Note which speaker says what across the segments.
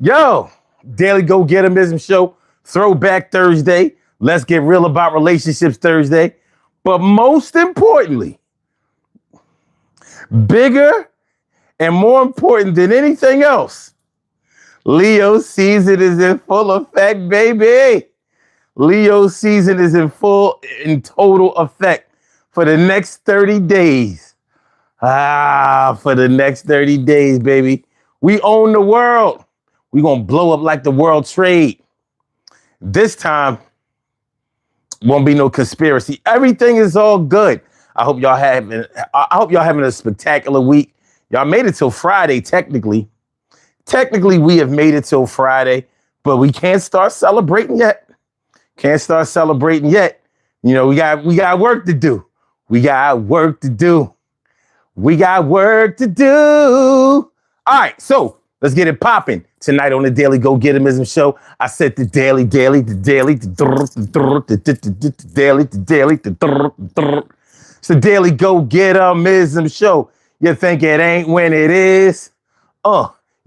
Speaker 1: Yo, Daily Go Getimism Show, Throwback Thursday. Let's get real about relationships Thursday. But most importantly, bigger and more important than anything else, Leo season is in full effect, baby. Leo season is in total effect for the next 30 days. For the next 30 days, baby. We own the world. We gonna blow up like the world trade. This time won't be no conspiracy. Everything is all good. I hope y'all having a spectacular week. Y'all made it till Friday, technically. Technically, we have made it till Friday, but we can't start celebrating yet. Can't start celebrating yet. You know, we got work to do. We got work to do. We got work to do. All right, so let's get it popping. Tonight on the Daily Go Getimism Show, I said the daily. It's the Daily Go Getimism Show. You think it ain't when it is?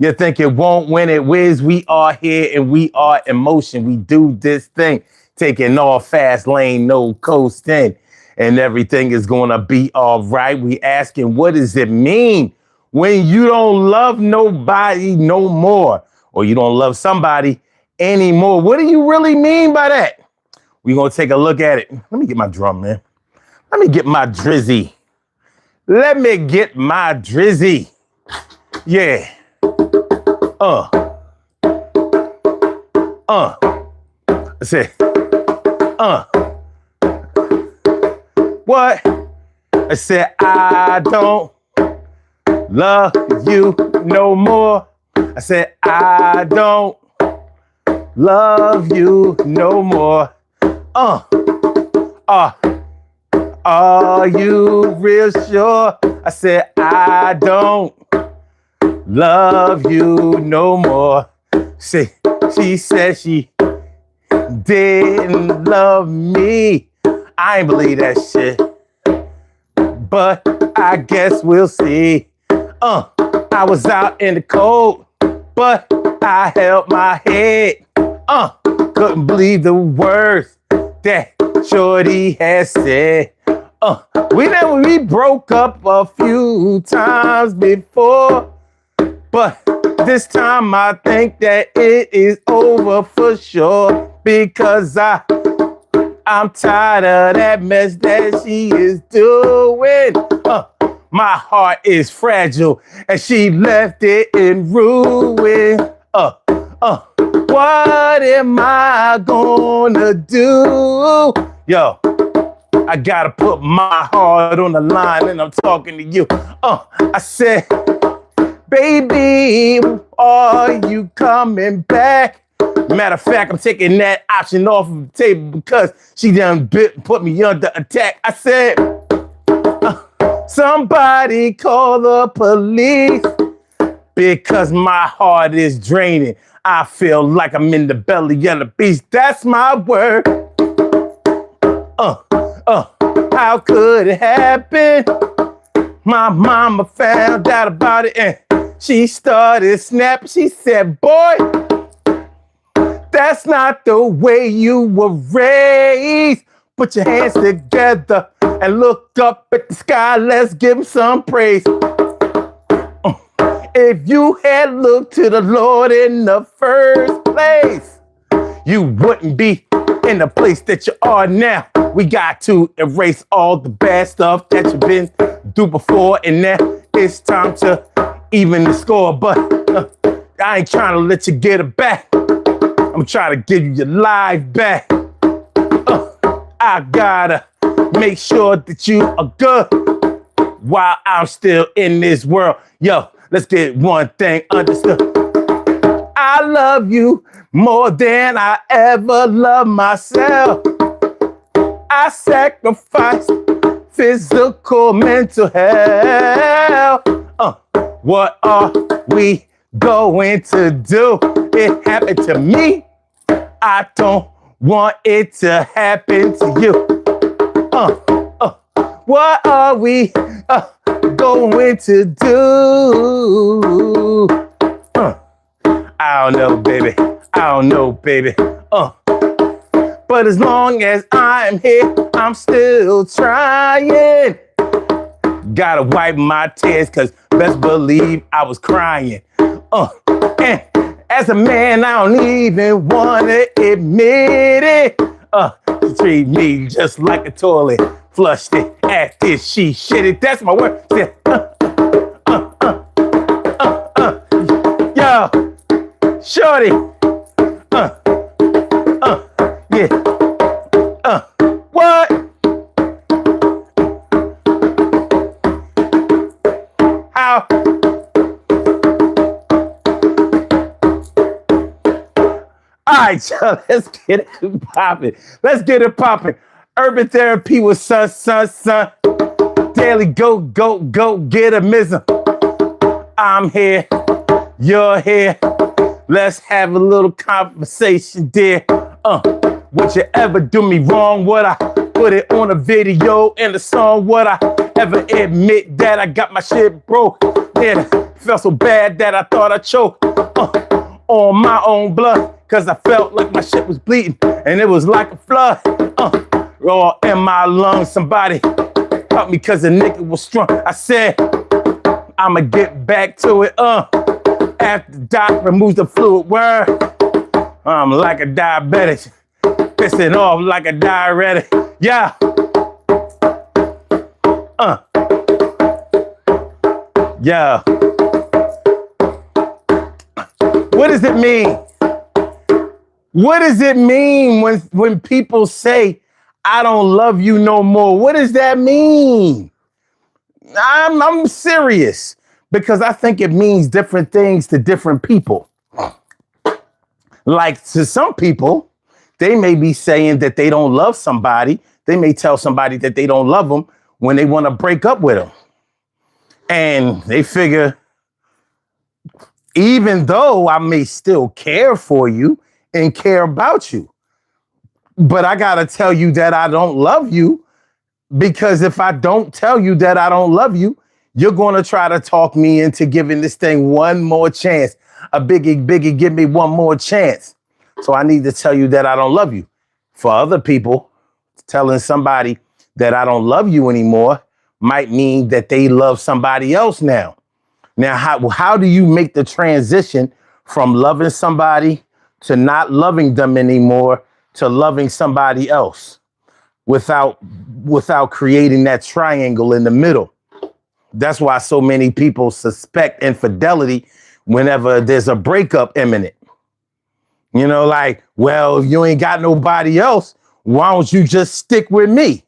Speaker 1: You think it won't when it whiz? We are here and we are in motion. We do this thing, taking all fast lane, no coasting, and everything is gonna be all right. We asking, what does it mean when you don't love nobody no more, or you don't love somebody anymore? What do you really mean by that? We're gonna take a look at it. Let me get my drum, man. Let me get my drizzy. Let me get my drizzy. Yeah. I said, what? I said, I don't love you no more. I said, I don't love you no more. Are you real sure? I said, I don't love you no more. See, she said she didn't love me. I ain't believe that shit, but I guess we'll see. I was out in the cold, but I held my head. Couldn't believe the words that Shorty had said. We broke up a few times before, but this time I think that it is over for sure, because I'm tired of that mess that she is doing. My heart is fragile and she left it in ruin. What am I gonna do? Yo, I gotta put my heart on the line and I'm talking to you. I said, baby, are you coming back? Matter of fact, I'm taking that option off of the table because she done put me under attack. I said, somebody call the police, because my heart is draining. I feel like I'm in the belly of the beast. That's my word. How could it happen? My mama found out about it and she started snapping. She said, boy, that's not the way you were raised. Put your hands together and look up at the sky. Let's give him some praise. If you had looked to the Lord in the first place, you wouldn't be in the place that you are now. We got to erase all the bad stuff that you've been through before, and now it's time to even the score. But I ain't trying to let you get it back. I'm trying to give you your life back. I gotta make sure that you are good while I'm still in this world. Yo, let's get one thing understood. I love you more than I ever loved myself. I sacrificed physical, mental health. What are we going to do? It happened to me. I don't want it to happen to you. What are we going to do? I don't know, baby. I don't know, baby. But as long as I'm here, I'm still trying. Gotta wipe my tears, cause best believe I was crying. And as a man, I don't even wanna admit it. She treat me just like a toilet. Flushed it after she shit it. That's my word. Yo, shorty. Yeah. What? How? All right, y'all, let's get it popping. Let's get it popping. Urban therapy with son. Daily go, get a mism. I'm here, you're here. Let's have a little conversation, dear. Would you ever do me wrong? Would I put it on a video and a song? Would I ever admit that I got my shit broke? Yeah, felt so bad that I thought I choked on my own blood, cause I felt like my shit was bleeding and it was like a flood. Raw in my lungs, somebody help me cause the nigga was strong. I said, I'ma get back to it, after the doc removes the fluid word. I'm like a diabetic, pissing off like a diuretic. Yeah. Yeah. What does it mean? What does it mean when people say, I don't love you no more? What does that mean? I'm serious, because I think it means different things to different people. Like, to some people, they may be saying that they don't love somebody. They may tell somebody that they don't love them when they want to break up with them. And they figure, even though I may still care for you and care about you, but I got to tell you that I don't love you, because if I don't tell you that I don't love you, you're going to try to talk me into giving this thing one more chance. A biggie, give me one more chance. So I need to tell you that I don't love you. For other people, telling somebody that I don't love you anymore might mean that they love somebody else now. Now, how do you make the transition from loving somebody to not loving them anymore to loving somebody else without creating that triangle in the middle? That's why so many people suspect infidelity whenever there's a breakup imminent. You know, like, well, if you ain't got nobody else, why don't you just stick with me?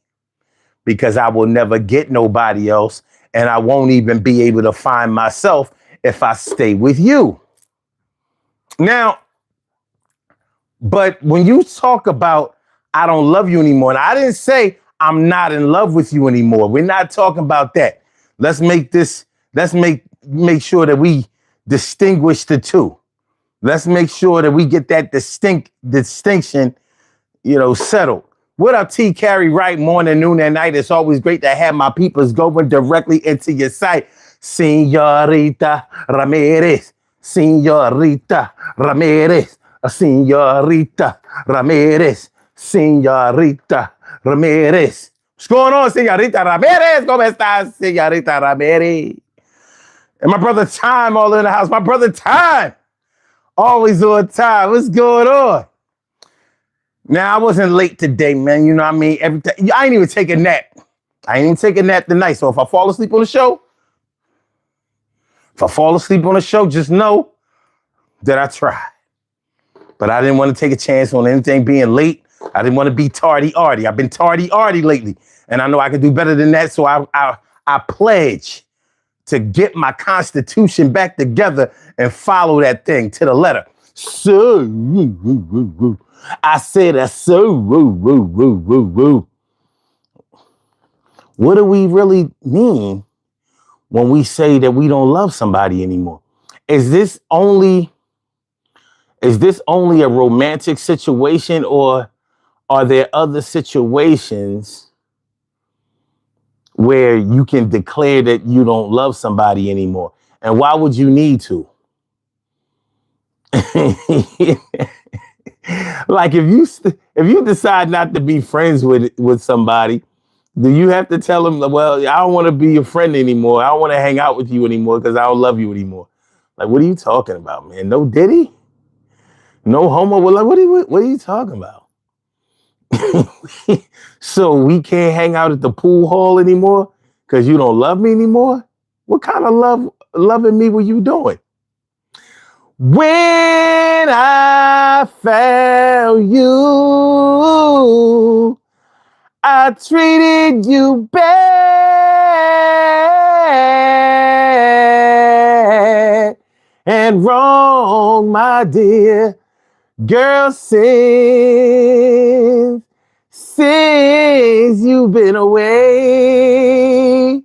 Speaker 1: Because I will never get nobody else, and I won't even be able to find myself if I stay with you. Now, but when you talk about I don't love you anymore, and I didn't say I'm not in love with you anymore. We're not talking about that. Let's make sure that we distinguish the two. Let's make sure that we get that distinction, settled. What up, T. Carey? Right, morning, noon, and night. It's always great to have my peoples going directly into your sight. Señorita Ramirez, Señorita Ramirez, Señorita Ramirez, Señorita Ramirez. What's going on, Señorita Ramirez? ¿Cómo estás, Señorita Ramirez? And my brother Time all in the house. My brother Time, always on time. What's going on? Now, I wasn't late today, man. You know what I mean? Every time, I ain't even take a nap. I ain't even take a nap tonight. So if I fall asleep on the show, just know that I tried. But I didn't want to take a chance on anything being late. I didn't want to be tardy-arty. I've been tardy-arty lately. And I know I can do better than that. So I pledge to get my constitution back together and follow that thing to the letter. So, I said that so. What do we really mean when we say that we don't love somebody anymore? Is this only a romantic situation, or are there other situations where you can declare that you don't love somebody anymore? And why would you need to? Like if you decide not to be friends with somebody, do you have to tell them, well, I don't want to be your friend anymore. I don't want to hang out with you anymore because I don't love you anymore. Like, what are you talking about, man? No Diddy? No homo? Well, like, what are you talking about? So we can't hang out at the pool hall anymore because you don't love me anymore? What kind of loving me were you doing? When I found you, I treated you bad and wrong, my dear girl. Since you've been away,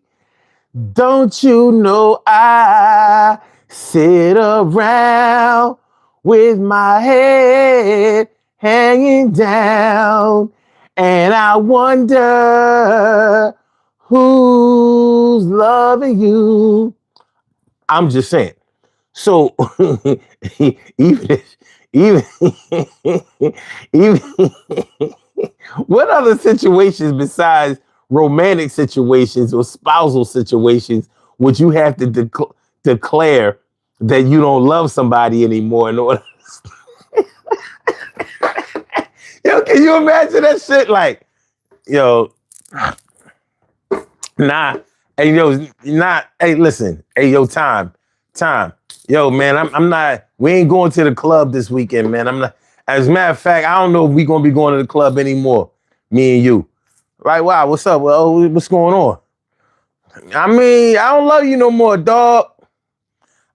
Speaker 1: don't you know I sit around with my head hanging down, and I wonder who's loving you. I'm just saying. So even even even what other situations besides romantic situations or spousal situations would you have to declare that you don't love somebody anymore in order? Yo, can you imagine that shit? Like, yo, nah, hey, yo, not, hey, listen, hey, yo, time, yo, man, I'm not. We ain't going to the club this weekend, man. I'm not. As a matter of fact, I don't know if we gonna be going to the club anymore. Me and you, right? Wow, what's up? Well, what's going on? I mean, I don't love you no more, dog.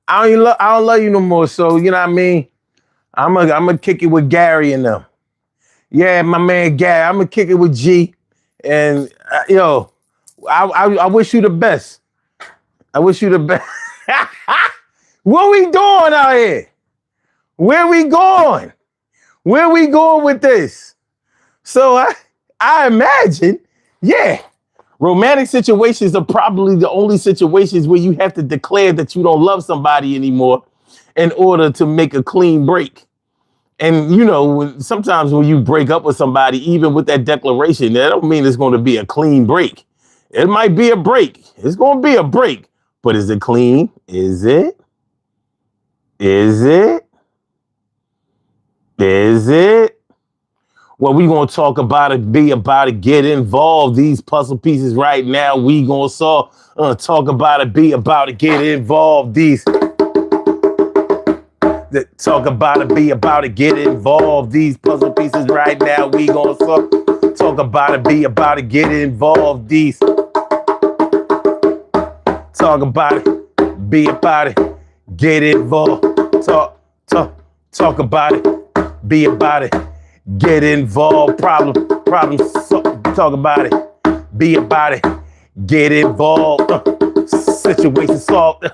Speaker 1: I don't love you no more. So you know what I mean? I'm gonna kick it with Gary and them. Yeah, my man Gary. I'm gonna kick it with G. And yo, I wish you the best. I wish you the best. What we doing out here? Where we going? Where we going with this? So I imagine, yeah, romantic situations are probably the only situations where you have to declare that you don't love somebody anymore in order to make a clean break. And you know, sometimes when you break up with somebody, even with that declaration, that don't mean it's going to be a clean break. It might be a break. It's going to be a break. But is it clean? Is it? Is it? Is it? Well, we gonna talk about it, be about it, get involved. These puzzle pieces right now, we gonna talk about it, be about it, get involved. Talk about it, be about it, get involved. These puzzle pieces right now, we gonna talk about it, be about it, get involved. These talk about it, be about it, get involved. Talk about it, be about it, get involved. Talk about it, be about it, get involved. Situation solved,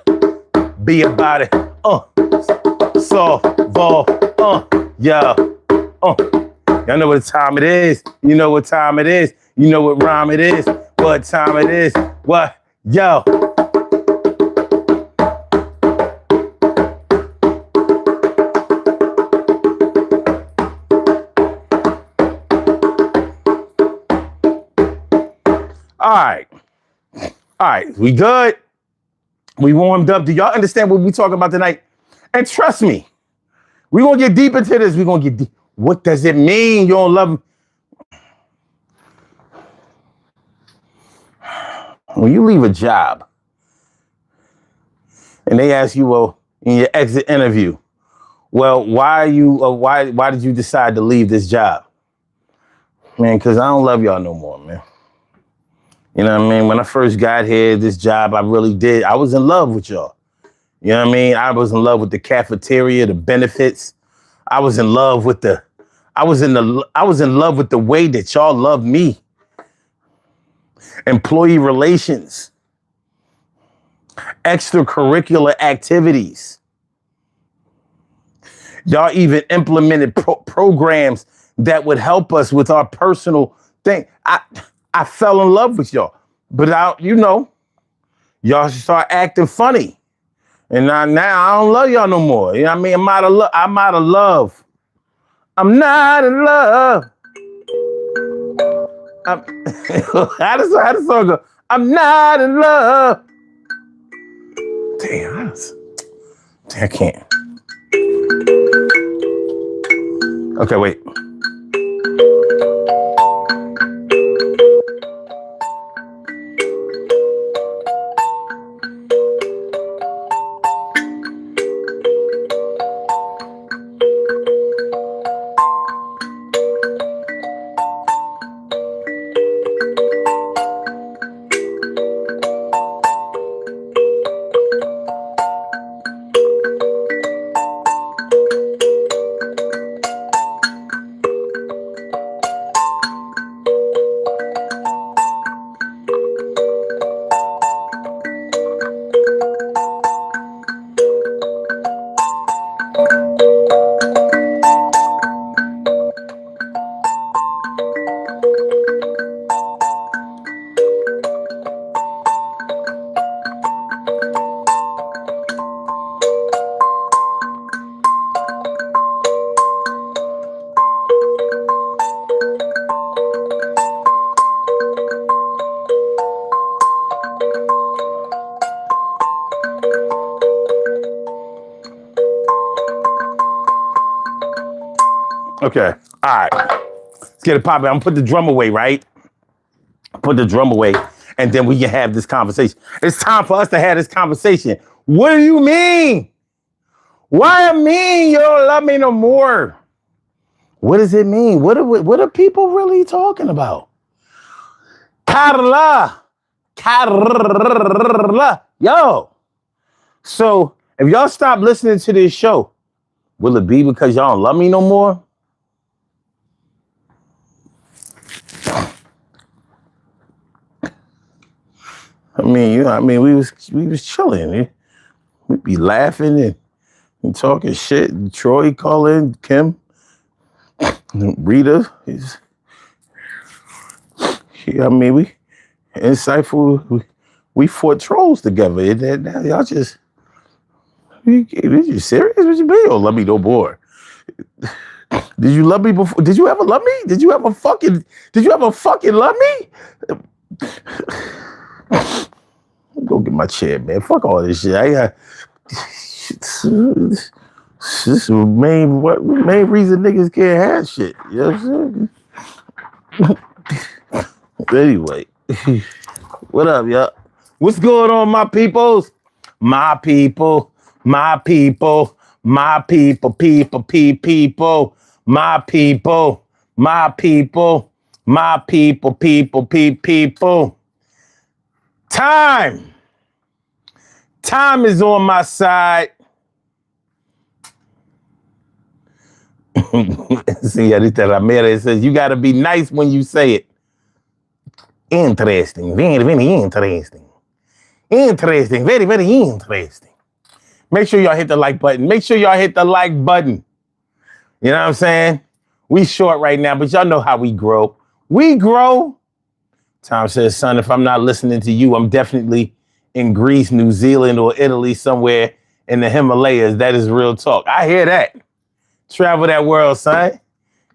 Speaker 1: be about it. Solve, yeah. Y'all know what time it is. You know what time it is. You know what rhyme it is. What time it is. What? Yo. All right, we good? We warmed up. Do y'all understand what we talking about tonight? And trust me, we're going to get deep into this. We're going to get deep. What does it mean you don't love me? When you leave a job and they ask you, well, in your exit interview, well, why did you decide to leave this job? Man, because I don't love y'all no more, man. You know what I mean? When I first got here, this job, I really did. I was in love with y'all. You know what I mean? I was in love with the cafeteria, the benefits. I was in love with the way that y'all loved me. Employee relations, extracurricular activities. Y'all even implemented programs that would help us with our personal thing. I fell in love with y'all, but y'all start acting funny. And now I don't love y'all no more. You know what I mean? I'm out of love. I'm out of love. I'm not in love. How does the song go? I'm not in love. Damn, I can't. Okay, wait. Okay. All right. Let's get it popping. I'm gonna put the drum away, right? Put the drum away, and then we can have this conversation. It's time for us to have this conversation. What do you mean? Why I mean you don't love me no more? What does it mean? What are people really talking about? Carla. Yo. So if y'all stop listening to this show, will it be because y'all don't love me no more? I mean, we was chilling. We'd be laughing and talking shit. And Troy calling, Kim, Rita. I mean, we insightful. We fought trolls together. And now y'all just, you serious? What you mean? You don't love me no more. Did you love me before? Did you ever love me? Did you ever fucking love me? Go get my chair, man. Fuck all this shit. I got this is the main reason niggas can't have shit. You know what I'm saying? Anyway, what up, y'all? What's going on, my peoples? My people, my people, my people, people, my people, my people, my people, people. Time is on my side. See, Anita Ramirez says, you got to be nice when you say it. Interesting. Very, very interesting. Interesting. Very, very interesting. Make sure y'all hit the like button. Make sure y'all hit the like button. You know what I'm saying? We short right now, but y'all know how we grow. We grow. Tom says, son, if I'm not listening to you, I'm definitely in Greece, New Zealand, or Italy, somewhere in the Himalayas. That is real talk. I hear that. Travel that world, son. Yeah,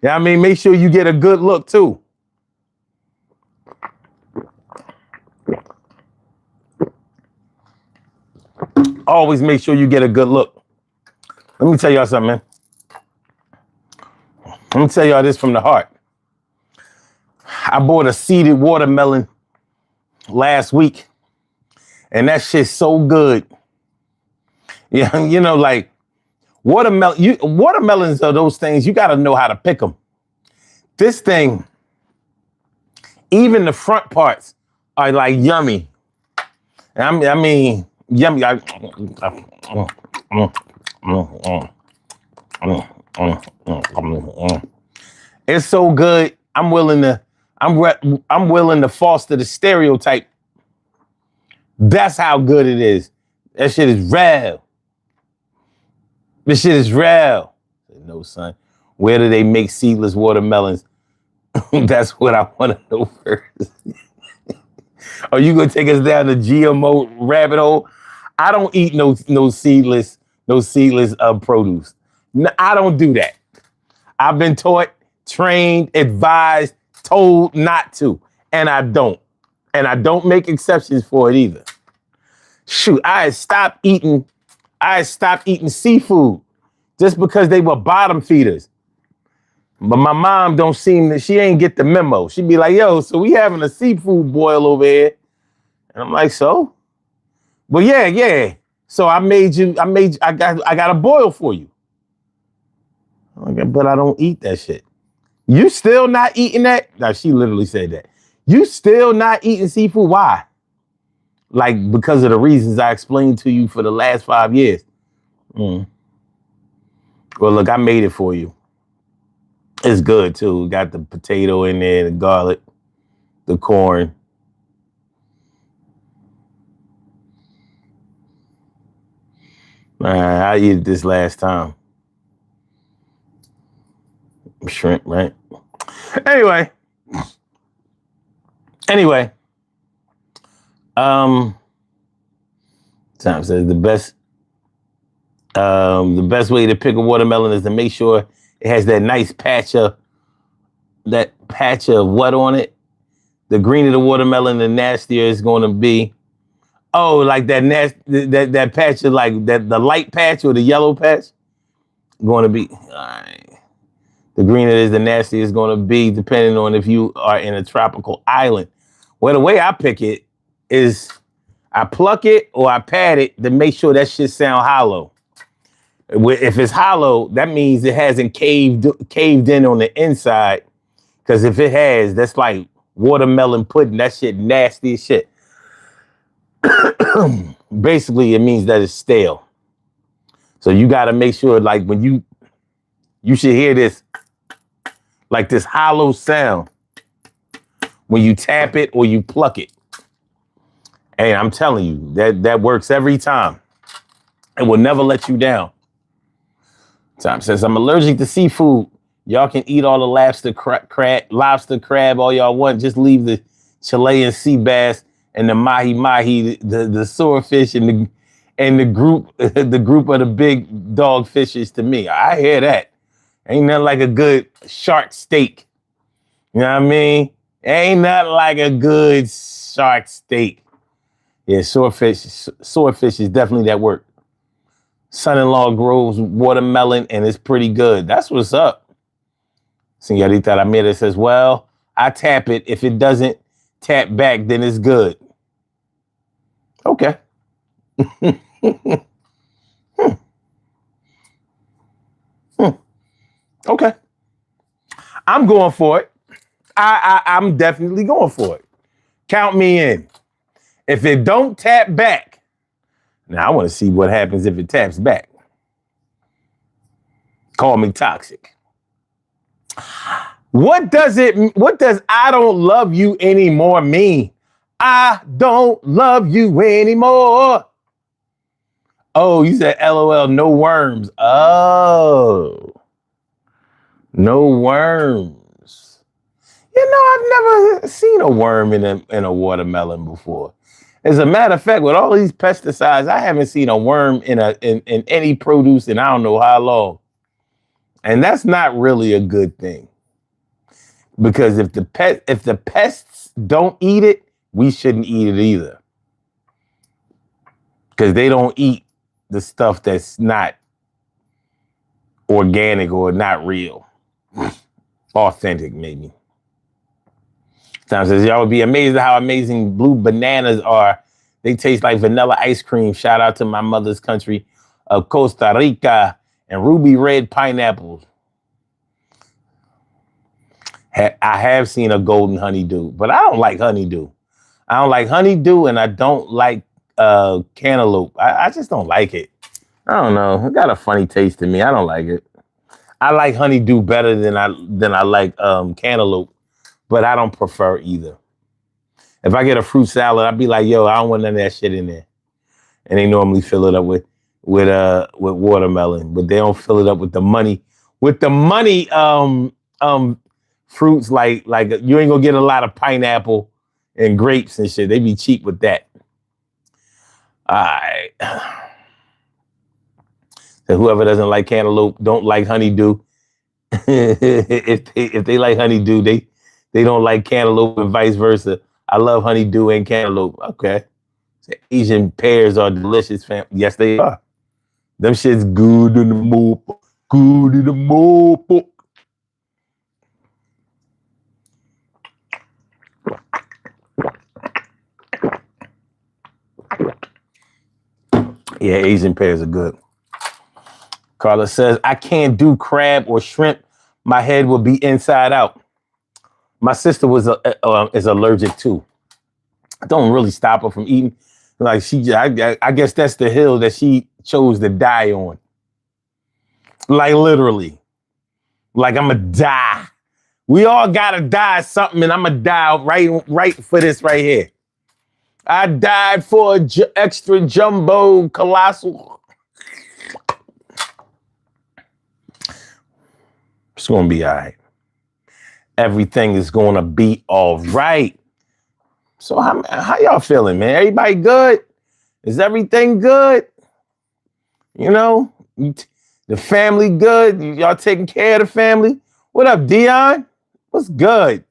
Speaker 1: you know I mean, make sure you get a good look, too. Always make sure you get a good look. Let me tell y'all something, man. Let me tell y'all this from the heart. I bought a seeded watermelon last week, and that shit's so good. Yeah, you know, like watermelons are those things, you got to know how to pick them. This thing, even the front parts are like yummy. I mean, yummy. It's so good. I'm willing to foster the stereotype. That's how good it is. That shit is real. This shit is real. No, son. Where do they make seedless watermelons? That's what I want to know first. Are you going to take us down the GMO rabbit hole? I don't eat no seedless produce. No, I don't do that. I've been taught, trained, advised, told not to, and I don't. And I don't make exceptions for it either. Shoot, I had stopped eating seafood just because they were bottom feeders. But my mom she ain't get the memo. She'd be like, yo, so we having a seafood boil over here. And I'm like, so? Well, yeah. So I got a boil for you. Okay, but I don't eat that shit. You still not eating that? Now, she literally said that. You still not eating seafood? Why? Like, because of the reasons I explained to you for the last 5 years. Well, look, I made it for you. It's good, too. Got the potato in there, the garlic, the corn. I ate it this last time. Shrimp, right? Anyway. Tom says the best way to pick a watermelon is to make sure it has that nice patch of what on it. The greener the watermelon, the nastier it's going to be. Oh, like that patch of like that, the light patch or the yellow patch going to be. All right. The greener it is, the nastier it's going to be, depending on if you are in a tropical island. Well, the way I pick it is I pluck it or I pat it to make sure that shit sound hollow. If it's hollow, that means it hasn't caved in on the inside. Because if it has, that's like watermelon pudding. That shit nasty as shit. Basically, it means that it's stale. So you got to make sure, like, when you should hear this, like this hollow sound when you tap it or you pluck it. Hey, I'm telling you, that works every time. It will never let you down. Tom says, I'm allergic to seafood. Y'all can eat all the lobster, crab, all y'all want. Just leave the Chilean sea bass and the mahi, the swordfish and the group of the big dog fishes to me. I hear that. Ain't nothing like a good shark steak. You know what I mean? Ain't nothing like a good shark steak. Yeah, swordfish is definitely that work. Son-in-law grows watermelon and it's pretty good. That's what's up. Señorita Ramirez says, well, I tap it. If it doesn't tap back, then it's good. Okay. Okay. I'm going for it. I'm definitely going for it. Count me in. If it don't tap back, now I want to see what happens if it taps back. Call me toxic. What does I don't love you anymore mean? I don't love you anymore. Oh, you said LOL, no worms. Oh. No worms. You know, I've never seen a worm in a watermelon before. As a matter of fact, with all these pesticides, I haven't seen a worm in any produce in I don't know how long. And that's not really a good thing. Because if the pests don't eat it, we shouldn't eat it either. Because they don't eat the stuff that's not organic or not real. Authentic, maybe. Tom says, y'all would be amazed at how amazing blue bananas are. They taste like vanilla ice cream. Shout out to my mother's country of Costa Rica and ruby red pineapples. I have seen a golden honeydew, but I don't like honeydew. I don't like honeydew and I don't like cantaloupe. I just don't like it. I don't know. It got a funny taste to me. I don't like it. I like honeydew better than I like cantaloupe, but I don't prefer either. If I get a fruit salad, I'd be like, yo, I don't want none of that shit in there. And they normally fill it up with watermelon, but they don't fill it up with the money fruits like you ain't gonna get a lot of pineapple and grapes and shit. They be cheap with that. right. So whoever doesn't like cantaloupe don't like honeydew. If they like honeydew, they don't like cantaloupe and vice versa. I love honeydew and cantaloupe. Okay. So Asian pears are delicious, fam. Yes, they are. Them shit's good in the moop. Good in the moop. Yeah, Asian pears are good. Carla says, I can't do crab or shrimp. My head will be inside out. My sister is allergic too. Don't really stop her from eating. Like I guess that's the hill that she chose to die on. Like literally. Like I'm going to die. We all got to die something, and I'm going to die right for this right here. I died for extra jumbo colossal. It's going to be all right. Everything is going to be all right. So how y'all feeling, man? Everybody good? Is everything good? You know, the family good? Y'all taking care of the family? What up, Dion? What's good?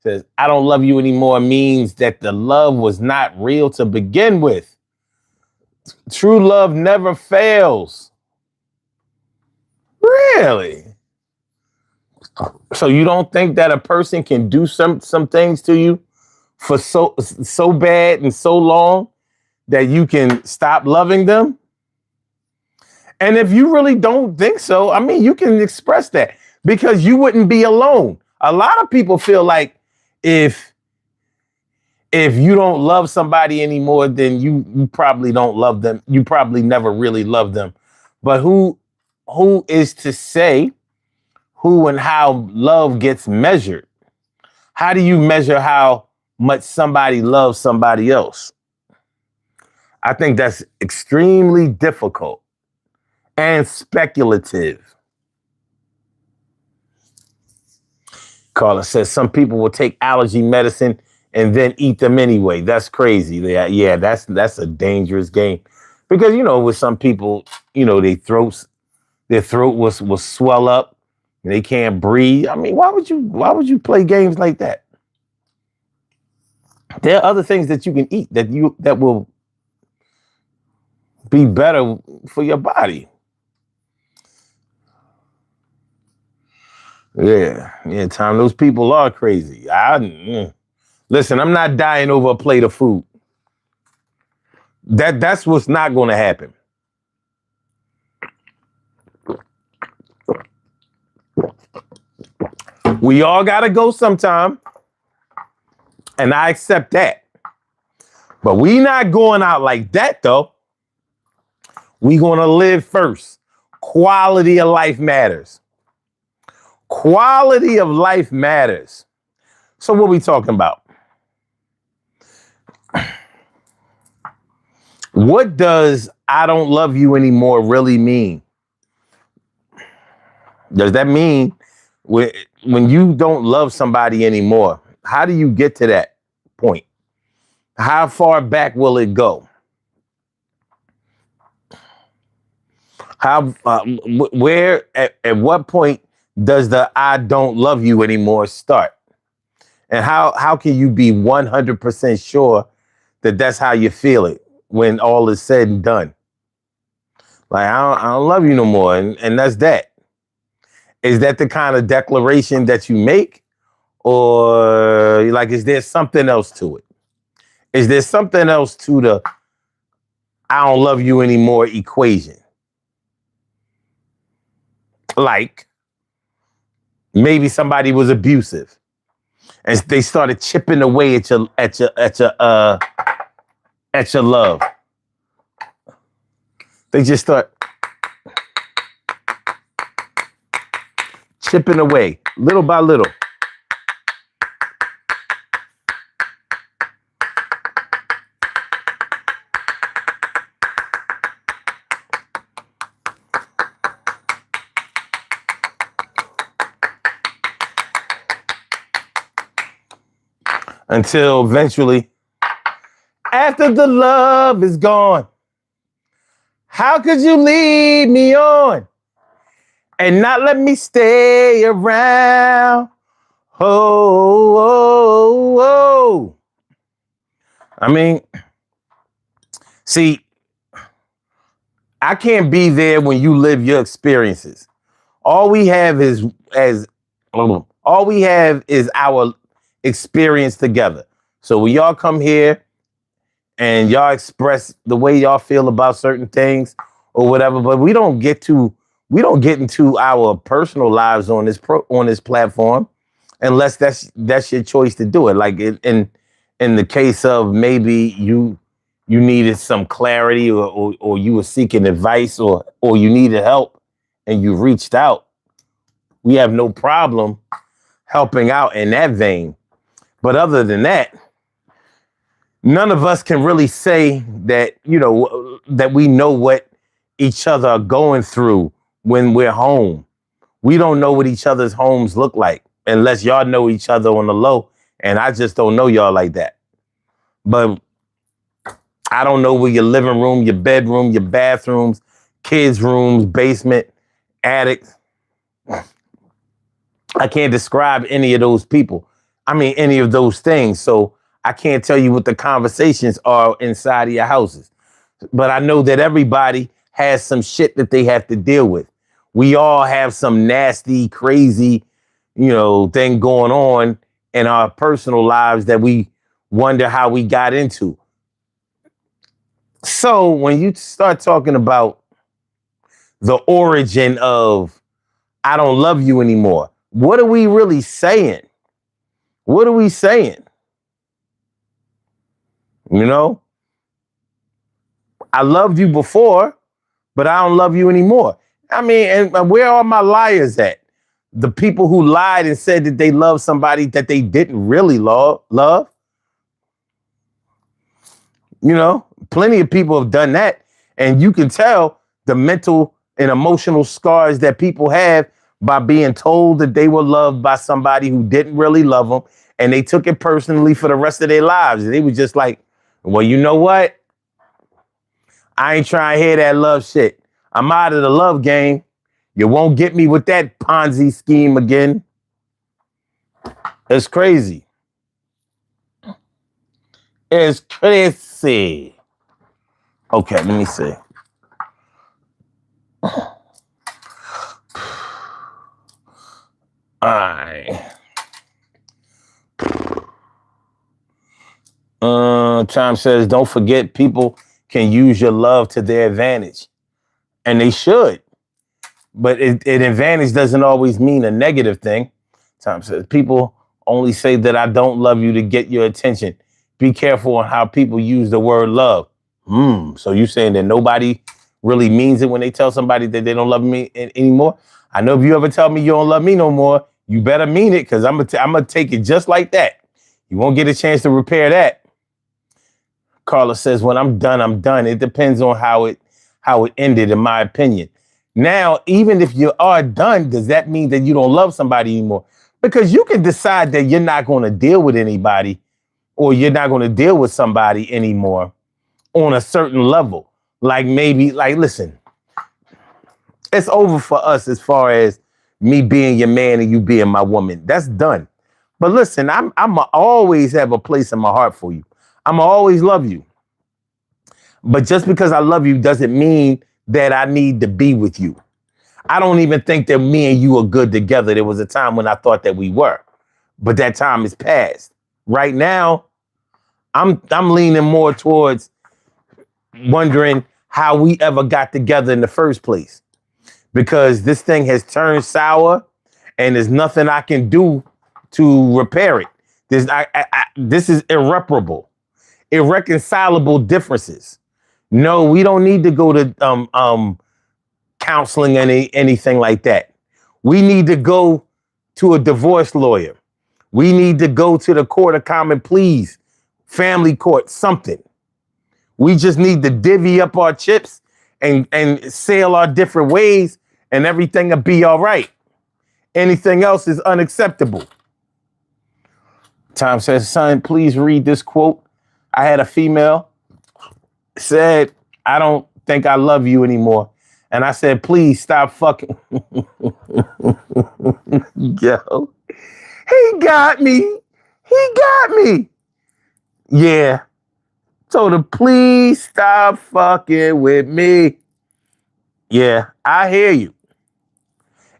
Speaker 1: Says, I don't love you anymore means that the love was not real to begin with. True love never fails. Really? So you don't think that a person can do some things to you for so bad and so long that you can stop loving them? And if you really don't think so, I mean, you can express that because you wouldn't be alone. A lot of people feel like if you don't love somebody anymore, then you probably don't love them. You probably never really loved them. But who is to say who and how love gets measured? How do you measure how much somebody loves somebody else? I think that's extremely difficult and speculative. Carla says some people will take allergy medicine and then eat them anyway. That's crazy. Yeah, that's a dangerous game. Because, with some people, their throat will swell up and they can't breathe. I mean, why would you play games like that? There are other things that you can eat that will be better for your body. Yeah, Tom, those people are crazy. Listen, I'm not dying over a plate of food. That's what's not going to happen. We all got to go sometime, and I accept that. But we not going out like that, though. We going to live first. Quality of life matters. Quality of life matters. So what we talking about? What does I don't love you anymore really mean? Does that mean when you don't love somebody anymore, how do you get to that point? How far back will it go? Where, at what point does the I don't love you anymore start? And how can you be 100% sure that that's how you feel it when all is said and done? Like, I don't love you no more. And that's that. Is that the kind of declaration that you make? Or like, is there something else to it? Is there something else to the I don't love you anymore equation? Like, maybe somebody was abusive and they started chipping away at your love. They just start chipping away little by little. Until eventually, after the love is gone, How could you lead me on and not let me stay around? Oh, oh, oh. I mean, see, I can't be there when you live your experiences. All we have is as all we have is our experience together. So when y'all come here and y'all express the way y'all feel about certain things or whatever, but we don't get into our personal lives on on this platform unless that's your choice to do it. Like in the case of maybe you needed some clarity or you were seeking advice or you needed help and you reached out, we have no problem helping out in that vein. But other than that, none of us can really say that, that we know what each other are going through when we're home. We don't know what each other's homes look like unless y'all know each other on the low. And I just don't know y'all like that. But I don't know where your living room, your bedroom, your bathrooms, kids' rooms, basement, attic. I can't describe any of those people. I mean, any of those things. So I can't tell you what the conversations are inside of your houses. But I know that everybody has some shit that they have to deal with. We all have some nasty, crazy, thing going on in our personal lives that we wonder how we got into. So when you start talking about the origin of I don't love you anymore, what are we really saying? What are we saying? I loved you before, but I don't love you anymore. I mean, and where are my liars at? The people who lied and said that they love somebody that they didn't really love. Plenty of people have done that. And you can tell the mental and emotional scars that people have by being told that they were loved by somebody who didn't really love them. And they took it personally for the rest of their lives. And they were just like, well, you know what? I ain't trying to hear that love shit. I'm out of the love game. You won't get me with that Ponzi scheme again. It's crazy. It's crazy. Okay, let me see. All right. Time says, don't forget people can use your love to their advantage. And they should. But an advantage doesn't always mean a negative thing. Tom says, people only say that I don't love you to get your attention. Be careful on how people use the word love. So you're saying that nobody really means it when they tell somebody that they don't love me anymore? I know if you ever tell me you don't love me no more, you better mean it, because I'm gonna take it just like that. You won't get a chance to repair that. Carla says, when I'm done, I'm done. It depends on how it ended, in my opinion. Now, even if you are done, does that mean that you don't love somebody anymore? Because you can decide that you're not going to deal with anybody or you're not going to deal with somebody anymore on a certain level. Like maybe, listen, it's over for us as far as me being your man and you being my woman. That's done. But listen, I'm always have a place in my heart for you. I'm always love you. But just because I love you doesn't mean that I need to be with you. I don't even think that me and you are good together. There was a time when I thought that we were, but that time is past. Right now, I'm leaning more towards wondering how we ever got together in the first place, because this thing has turned sour and there's nothing I can do to repair it. This is irreparable, irreconcilable differences. No, we don't need to go to counseling, anything like that. We need to go to a divorce lawyer. We need to go to the court of common pleas, family court, something. We just need to divvy up our chips and sail our different ways, and everything will be all right. Anything else is unacceptable. Tom says, son, please read this quote. I had a female said, I don't think I love you anymore. And I said, please stop fucking. Yo, he got me. He got me. Yeah. Told her, please stop fucking with me. Yeah, I hear you.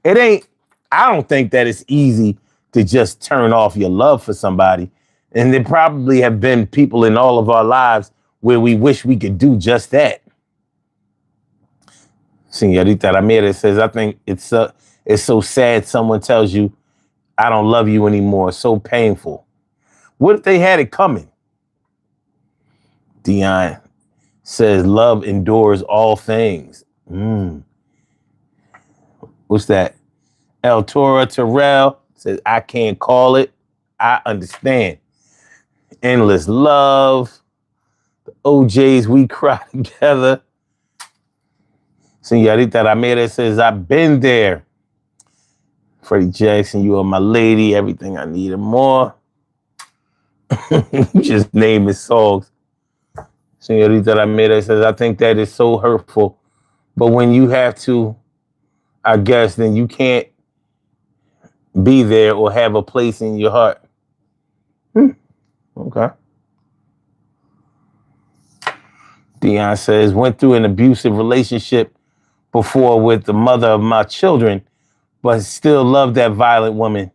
Speaker 1: It ain't, I don't think that it's easy to just turn off your love for somebody. And there probably have been people in all of our lives where we wish we could do just that. Señorita Ramirez says, I think it's so sad someone tells you, I don't love you anymore. So painful. What if they had it coming? Dion says, love endures all things. What's that? El Toro Terrell says, I can't call it. I understand. Endless love. The OJs, we cry together. Señorita Ramirez says, I've been there. Freddie Jackson, you are my lady. Everything I need and more. Just name his songs. Señorita Ramirez says, I think that is so hurtful. But when you have to, I guess, then you can't be there or have a place in your heart. Okay. Dion says, went through an abusive relationship before with the mother of my children, but still love that violent woman.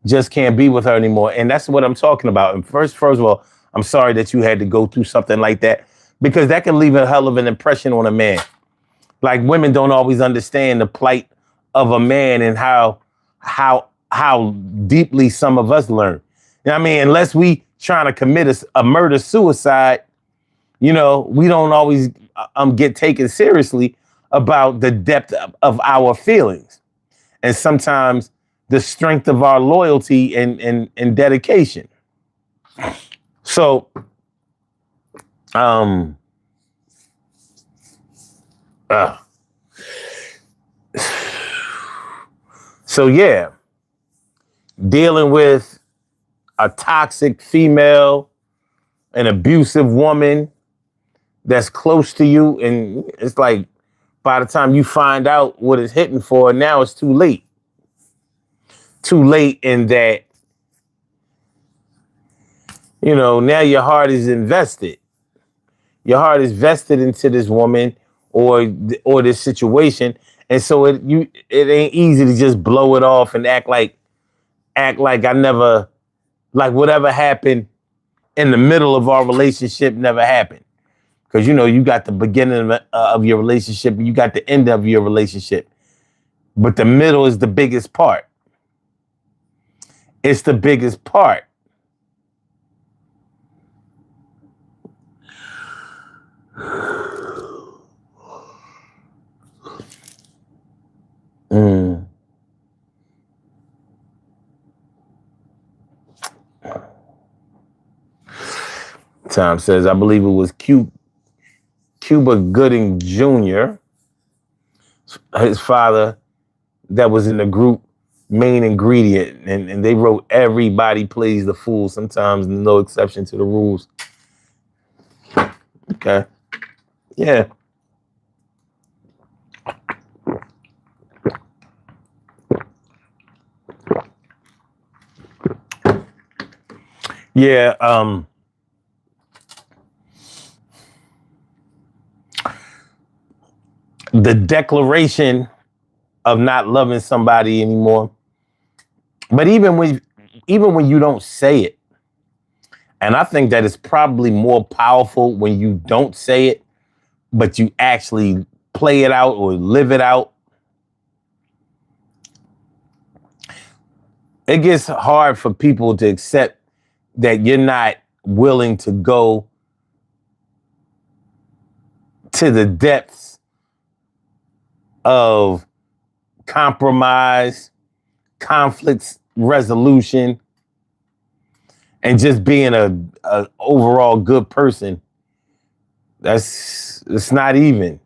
Speaker 1: Just can't be with her anymore. And that's what I'm talking about. And first of all, I'm sorry that you had to go through something like that, because that can leave a hell of an impression on a man. Like, women don't always understand the plight of a man and how deeply some of us learn. You know what I mean? Unless we trying to commit a murder-suicide, you know, we don't always get taken seriously about the depth of our feelings. And sometimes the strength of our loyalty and dedication. So, so yeah, dealing with a toxic female, an abusive woman that's close to you, and it's like by the time you find out what it's hitting for, now it's too late. Too late in that, you know, now your heart is invested. Your heart is vested into this woman or this situation, and so it ain't easy to just blow it off and act like I never, like whatever happened in the middle of our relationship never happened. Because, you know, you got the beginning of your relationship and you got the end of your relationship. But the middle is the biggest part. It's the biggest part. Tom says, I believe it was Cuba Gooding Jr., his father, that was in the group Main Ingredient, and they wrote Everybody Plays the Fool, sometimes no exception to the rules. Okay. Yeah. Yeah, the declaration of not loving somebody anymore. But even when you don't say it, and I think that it's probably more powerful when you don't say it, but you actually play it out or live it out. It gets hard for people to accept that you're not willing to go to the depths of compromise, conflict resolution, and just being a overall good person. It's not even.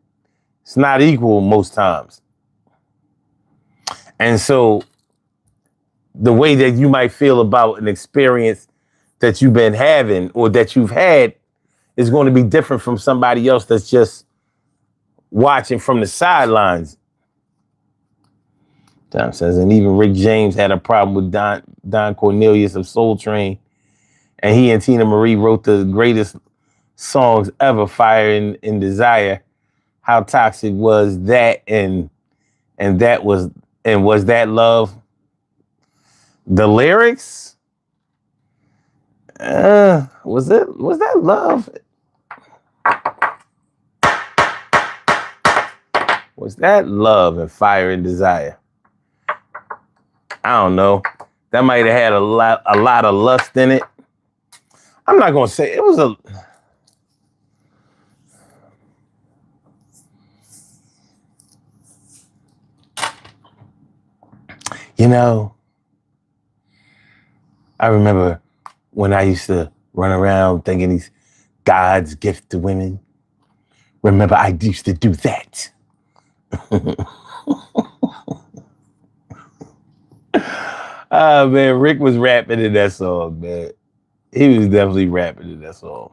Speaker 1: It's not equal most times. And so the way that you might feel about an experience that you've been having or that you've had is going to be different from somebody else that's just watching from the sidelines. Tom says, and even Rick James had a problem with Don Cornelius of Soul Train. And he and Tina Marie wrote the greatest songs ever, Fire and Desire. How toxic was that? And was that love? The lyrics? Was that love? Was that love and Fire and Desire? I don't know. That might have had a lot of lust in it. I'm not gonna say it was a. You know, I remember when I used to run around thinking he's God's gift to women. Remember, I used to do that. Oh, man, Rick was rapping in that song, man. He was definitely rapping in that song.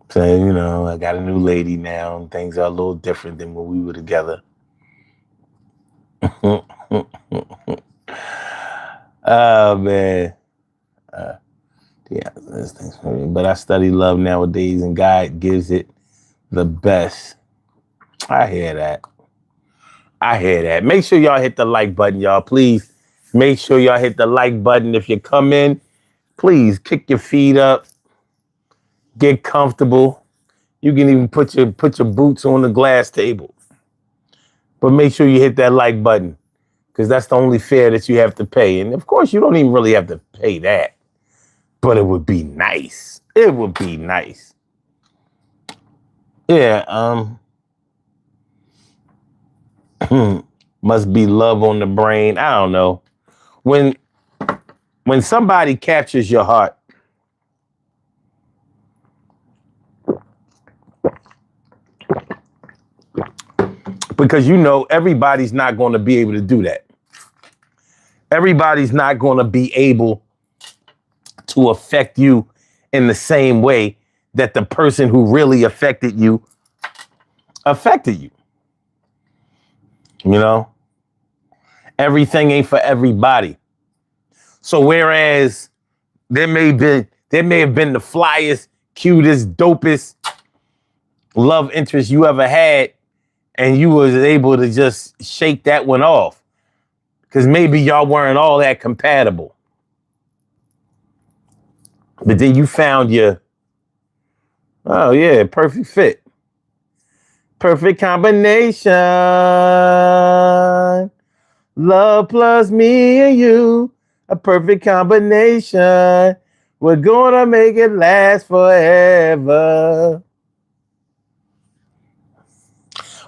Speaker 1: Saying, you know, I got a new lady now and things are a little different than when we were together. Oh, man. Yeah, this thing's for me. But I study love nowadays and God gives it the best. I hear that. Make sure y'all hit the like button, y'all. Please make sure y'all hit the like button. If you come in, please kick your feet up. Get comfortable. You can even put your boots on the glass table. But make sure you hit that like button because that's the only fare that you have to pay. And of course, you don't even really have to pay that. But it would be nice. It would be nice. Yeah, must be love on the brain. I don't know. When somebody captures your heart, because you know everybody's not going to be able to do that. Everybody's not going to be able to affect you in the same way that the person who really affected you. You know? Everything ain't for everybody. So whereas there may have been the flyest, cutest, dopest love interest you ever had, and you was able to just shake that one off. Because maybe y'all weren't all that compatible. But then you found your, oh yeah, perfect fit. Perfect combination. Love plus me and you. A perfect combination. We're gonna make it last forever.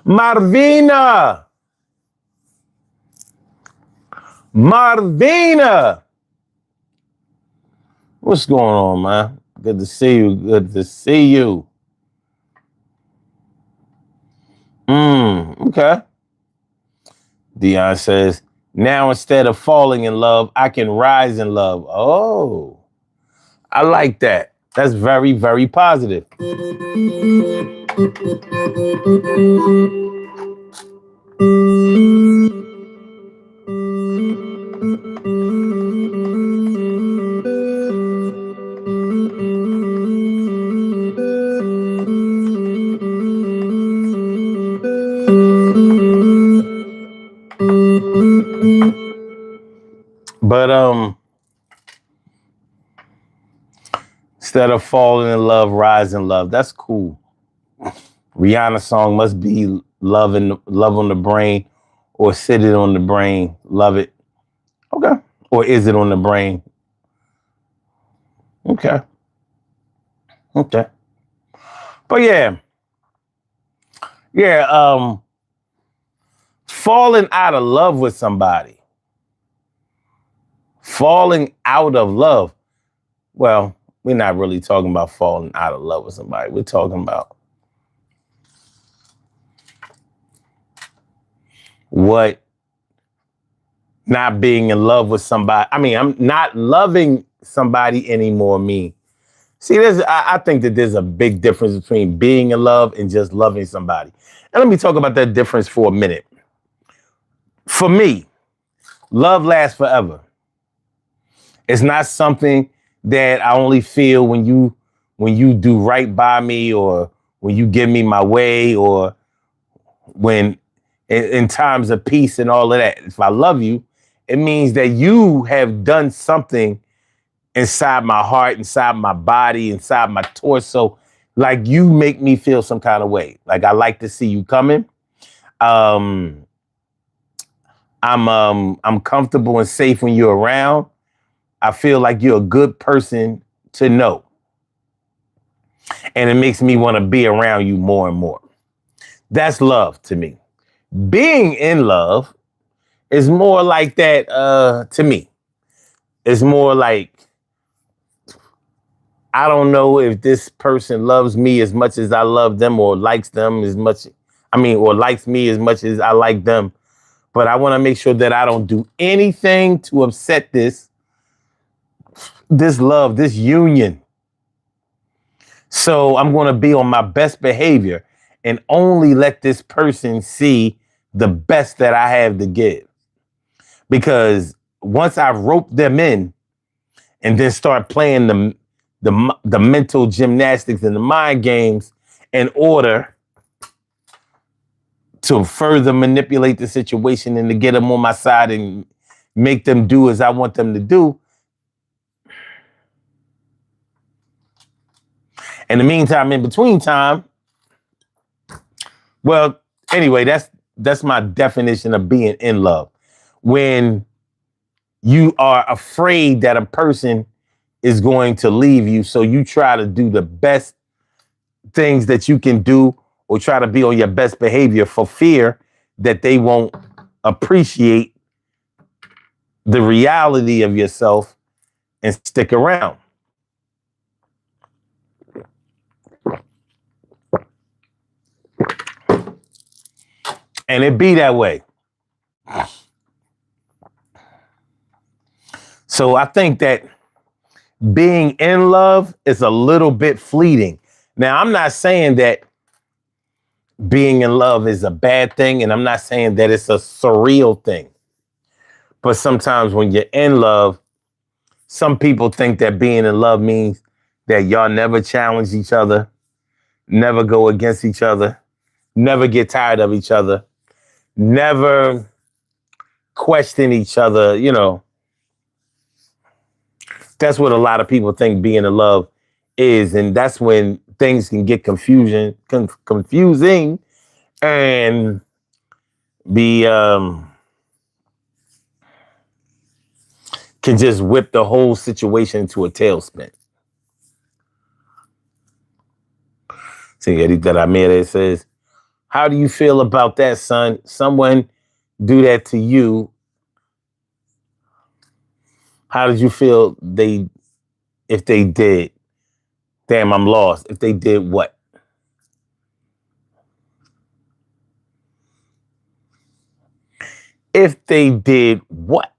Speaker 1: Marvina. What's going on, man? Good to see you. Okay. Dion says, now instead of falling in love, I can rise in love. Oh, I like that. That's very, very positive. But instead of falling in love, rise in love. That's cool. Rihanna song must be love on the brain, or sit it on the brain. Love it. Okay. Or is it on the brain? Okay. But yeah. Falling out of love with somebody. Falling out of love. Well, we're not really talking about falling out of love with somebody. We're talking about what not being in love with somebody. I mean, I'm not loving somebody anymore mean. See, I think that there's a big difference between being in love and just loving somebody. And let me talk about that difference for a minute. For me, love lasts forever. It's not something that I only feel when you do right by me, or when you give me my way, or when in times of peace and all of that. If I love you, it means that you have done something inside my heart, inside my body, inside my torso. Like, you make me feel some kind of way. Like, I like to see you coming. Um, I'm comfortable and safe when you're around. I feel like you're a good person to know. And it makes me want to be around you more and more. That's love to me. Being in love is more like that to me. It's more like, I don't know if this person loves me as much as I love them, or likes them as much. Or likes me as much as I like them. But I want to make sure that I don't do anything to upset this love, this union. So I'm going to be on my best behavior and only let this person see the best that I have to give. Because once I rope them in and then start playing the mental gymnastics and the mind games in order to further manipulate the situation and to get them on my side and make them do as I want them to do. In the meantime, in between time, well, anyway, that's my definition of being in love. When you are afraid that a person is going to leave you, so you try to do the best things that you can do, or try to be on your best behavior for fear that they won't appreciate the reality of yourself and stick around. And it be that way. So I think that being in love is a little bit fleeting. Now, I'm not saying that being in love is a bad thing, and I'm not saying that it's a surreal thing. But sometimes when you're in love, some people think that being in love means that y'all never challenge each other, never go against each other, never get tired of each other, never question each other. That's what a lot of people think being in love is. And that's when things can get confusing and be can just whip the whole situation into a tailspin. Señorita Ramirez says, how do you feel about that, son? Someone do that to you. How did you feel if they did? Damn, I'm lost. If they did what? If they did what?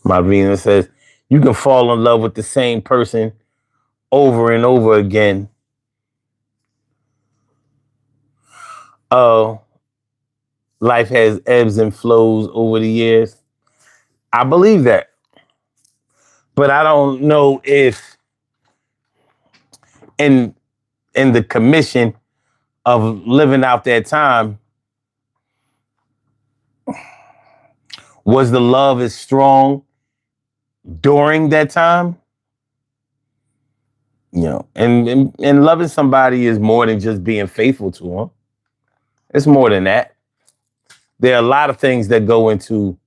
Speaker 1: Marvina says, you can fall in love with the same person over and over again. Oh, life has ebbs and flows over the years. I believe that. But I don't know if in the commission of living out that time, was the love as strong during that time? And loving somebody is more than just being faithful to them. It's more than that. There are a lot of things that go into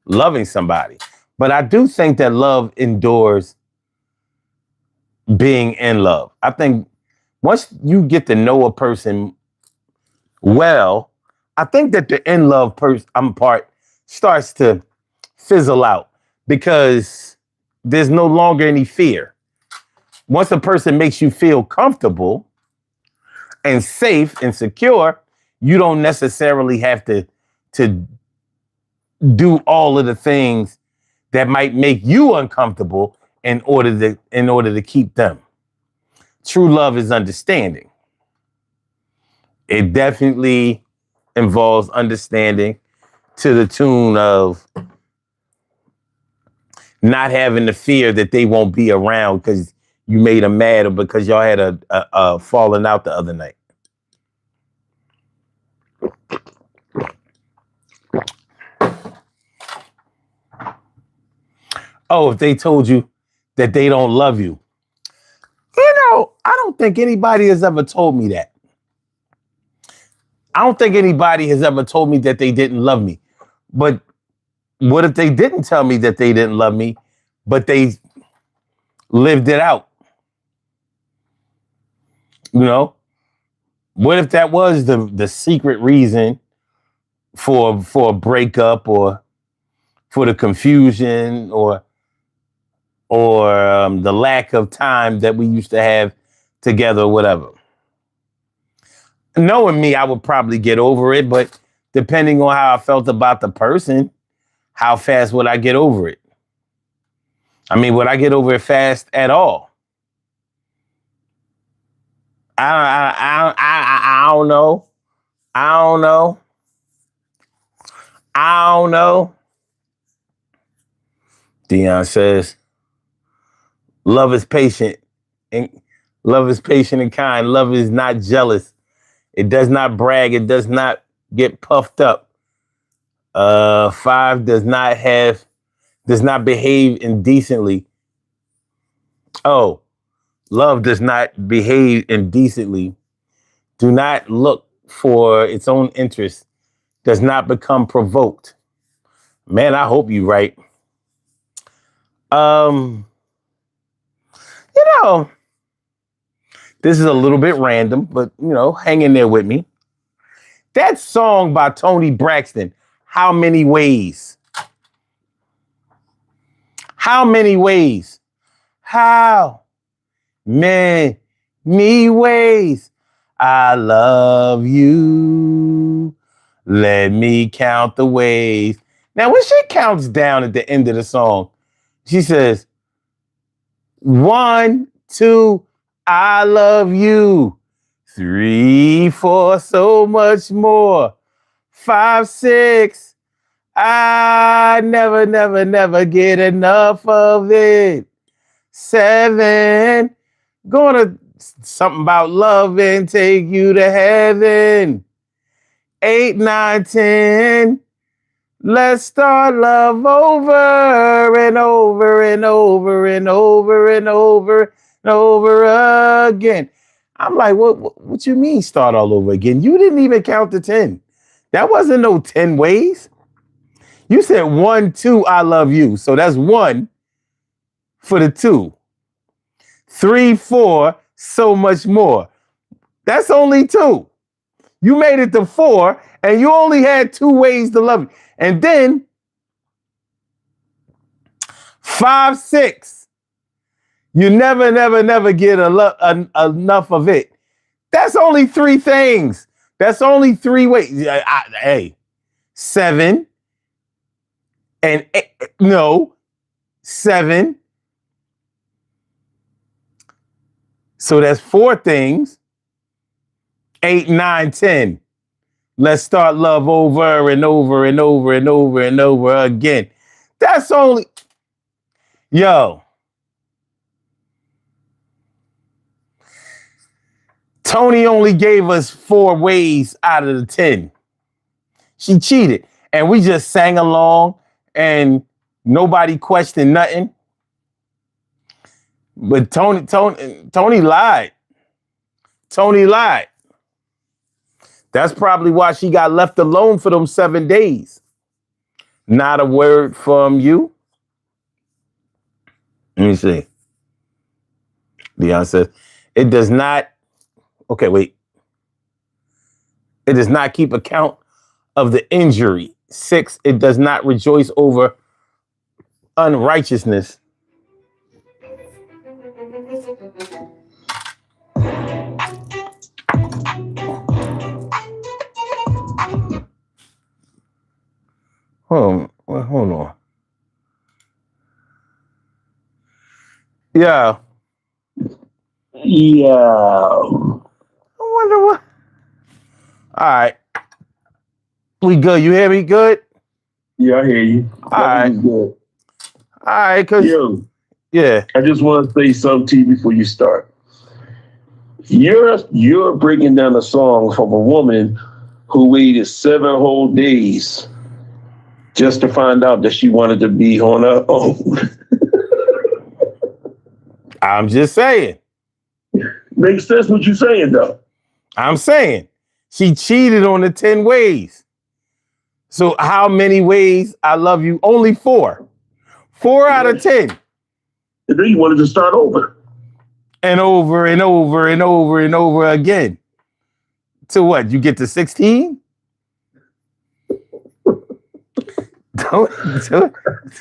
Speaker 1: loving somebody. But I do think that love endures being in love. I think once you get to know a person well, I think that the in love part starts to fizzle out, because there's no longer any fear. Once a person makes you feel comfortable and safe and secure, you don't necessarily have to do all of the things that might make you uncomfortable in order to keep them. True love is understanding. It definitely involves understanding to the tune of not having the fear that they won't be around because you made them mad or because y'all had a falling out the other night. Oh, if they told you that they don't love you. I don't think anybody has ever told me that. I don't think anybody has ever told me that they didn't love me. But what if they didn't tell me that they didn't love me, but they lived it out? You know? What if that was the secret reason for a breakup or for the confusion or the lack of time that we used to have together or whatever? Knowing me, I would probably get over it, but depending on how I felt about the person, how fast would I get over it? I mean, would I get over it fast at all? I don't know. I don't know. I don't know. Dion says, love is patient and kind. Love is not jealous. It does not brag. It does not get puffed up. 5 does not behave indecently. Oh, love does not behave indecently. Do not look for its own interest. Does not become provoked. Man, I hope you're right. This is a little bit random, but hang in there with me. That song by Tony Braxton, How Many Ways? How many ways? How many ways I love you? Let me count the ways. Now, when she counts down at the end of the song, she says, 1, 2, I love you. 3, 4, so much more. 5, 6, I never get enough of it. 7, gonna something about love and take you to heaven. 8, 9, 10, let's start love over and over and over and over and over and over again. I'm like, what you mean start all over again? You didn't even count to 10. That wasn't no 10 ways. You said 1, 2, I love you. So that's 1 for the 2. 3, 4, so much more. That's only 2. You made it to 4 and you only had 2 ways to love you. And then 5, 6, you never get enough of it. That's only 3 things. That's only 3 ways. Hey, 7 and 8, no, 7. So that's 4 things. 8, 9, 10. Let's start love over and over and over and over and over again. That's only, yo. Tony only gave us 4 ways out of the 10. She cheated. And we just sang along and nobody questioned nothing. But Tony lied. Tony lied. That's probably why she got left alone for them 7 days. Not a word from you. Let me see. Dion says, it does not. Okay, wait. It does not keep account of the injury. 6, it does not rejoice over unrighteousness. Hold on. Yeah.
Speaker 2: Yeah.
Speaker 1: I wonder what. All right. We good. You hear me good?
Speaker 2: Yeah, I hear you.
Speaker 1: All right.
Speaker 2: Everything's good.
Speaker 1: All right. Cause
Speaker 2: Yo,
Speaker 1: yeah.
Speaker 2: I just want to say something to you before you start. You're breaking down a song from a woman who waited 7 whole days just to find out that she wanted to be on her own.
Speaker 1: I'm just saying.
Speaker 2: Makes sense what you're saying though.
Speaker 1: I'm saying. She cheated on the 10 ways. So how many ways I love you? Only four. Four out
Speaker 2: Yeah.
Speaker 1: of 10.
Speaker 2: And then you wanted to start over.
Speaker 1: And over and over and over and over again. To what? You get to 16? Don't do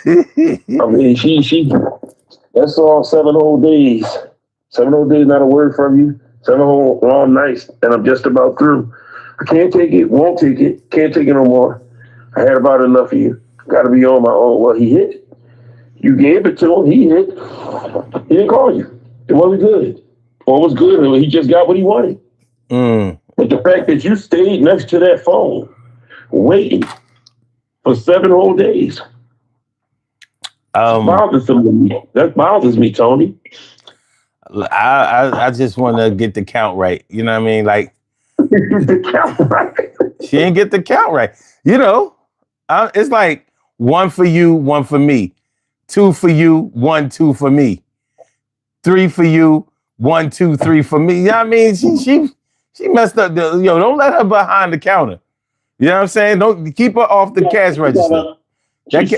Speaker 2: I
Speaker 1: it.
Speaker 2: mean, she that's all 7 whole days. 7 whole days, not a word from you. 7 whole long nights, and I'm just about through. I can't take it, won't take it, can't take it no more. I had about enough of you. Got to be on my own. Well, he hit. You gave it to him. He hit. He didn't call you. It wasn't good. Or it was good. He just got what he wanted.
Speaker 1: Mm.
Speaker 2: But the fact that you stayed next to that phone, waiting for 7 whole days,
Speaker 1: Um,
Speaker 2: bothersome me. That bothers me, Tony.
Speaker 1: I just want to get the count right. You know what I mean? Like
Speaker 2: The count, right?
Speaker 1: she didn't get the count right. You know, it's like one for you, one for me, two for you, one, two for me, three for you, one, two, three for me. You know what I mean? She messed up. Don't let her behind the counter. You know what I'm saying? Don't keep her off the cash register.
Speaker 2: She
Speaker 1: That
Speaker 2: said
Speaker 1: ca-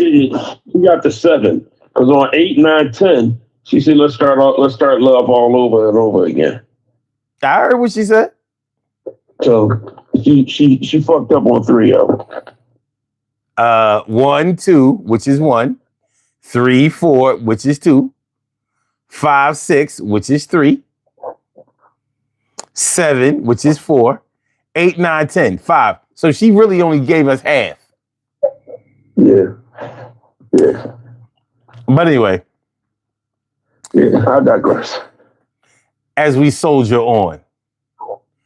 Speaker 2: she got the 7 because on 8, 9, 10, she said let's start love all over and over again.
Speaker 1: I heard what she said.
Speaker 2: So she fucked up on 3 of them.
Speaker 1: One, two, which is one, three, four, which is two, five, six, which is three, seven, which is four, eight, nine, 10, five. So she really only gave us half.
Speaker 2: Yeah, yeah,
Speaker 1: But anyway,
Speaker 2: yeah. I digress.
Speaker 1: as we soldier on,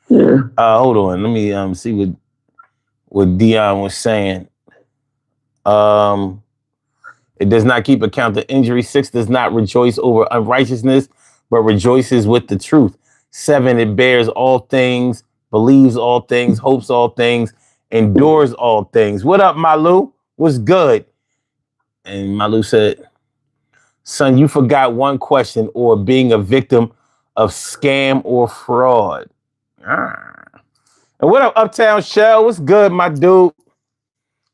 Speaker 2: Yeah.
Speaker 1: hold on. Let me see what Dion was saying. Um, it does not keep account of injury. 6 does not rejoice over unrighteousness, but rejoices with the truth. 7, it bears all things, believes all things, hopes all things, endures all things. What up, Malu? What's good? And Malu said, son, you forgot one question, or being a victim of scam or fraud. Ah. And what up, Uptown Shell? What's good, my dude?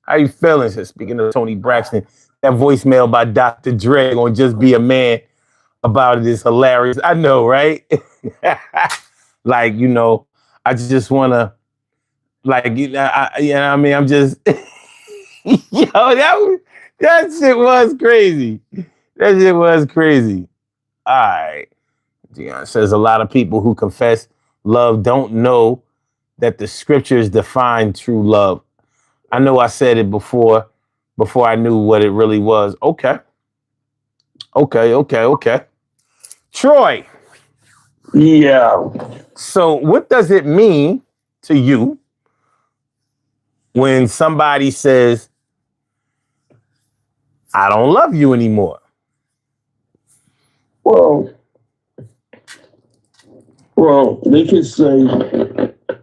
Speaker 1: How you feeling? So speaking of Tony Braxton, that voicemail by Dr. Dre on Just Be a Man about it is hilarious. I know, right? Like, I just want to, like, I mean, I'm just, that shit was crazy. That shit was crazy. All right. Dion says a lot of people who confess love don't know that the scriptures define true love. I know I said it before I knew what it really was. Okay. Okay. Troy,
Speaker 2: Yeah.
Speaker 1: so what does it mean to you when somebody says, I don't love you anymore?
Speaker 2: Well, they could say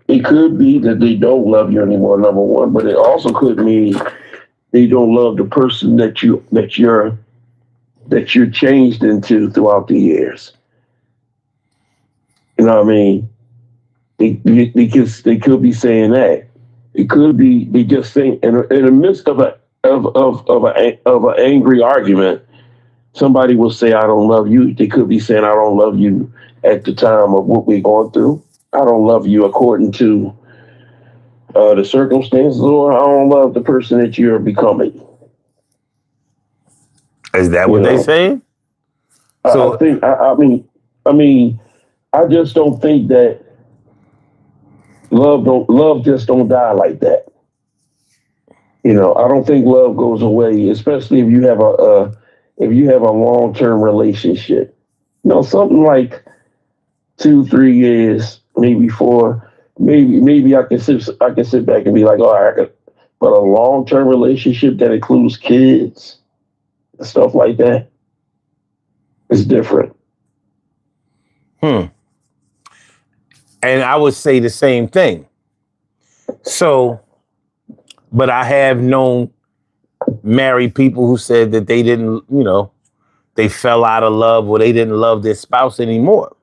Speaker 2: it could be that they don't love you anymore. Number one, but it also could mean they don't love the person that you're changed into throughout the years. You know what I mean? They could be saying that. It could be they just think in the midst of an angry argument, somebody will say, "I don't love you." They could be saying, "I don't love you" at the time of what we're going through. I don't love you according to the circumstances, or I don't love the person that you're becoming.
Speaker 1: Is that
Speaker 2: You
Speaker 1: what they
Speaker 2: know,
Speaker 1: saying?
Speaker 2: I
Speaker 1: So
Speaker 2: think I mean, I just don't think that love just don't die like that. I don't think love goes away, especially if you have a long term relationship. Something like 2, 3 years, maybe four. Maybe I can sit back and be like, all right, but a long term relationship that includes kids and stuff like that is different.
Speaker 1: Hmm. And I would say the same thing. So, but I have known married people who said that they didn't, they fell out of love or they didn't love their spouse anymore.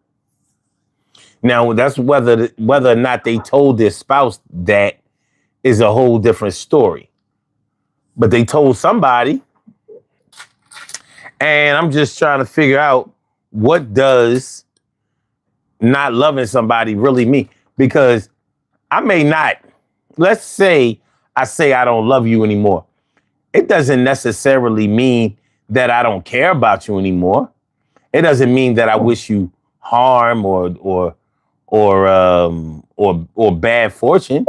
Speaker 1: Now, that's whether or not they told their spouse that is a whole different story. But they told somebody, and I'm just trying to figure out what does not loving somebody really mean? Because I may not, let's say I don't love you anymore. It doesn't necessarily mean that I don't care about you anymore. It doesn't mean that I wish you harm or bad fortune.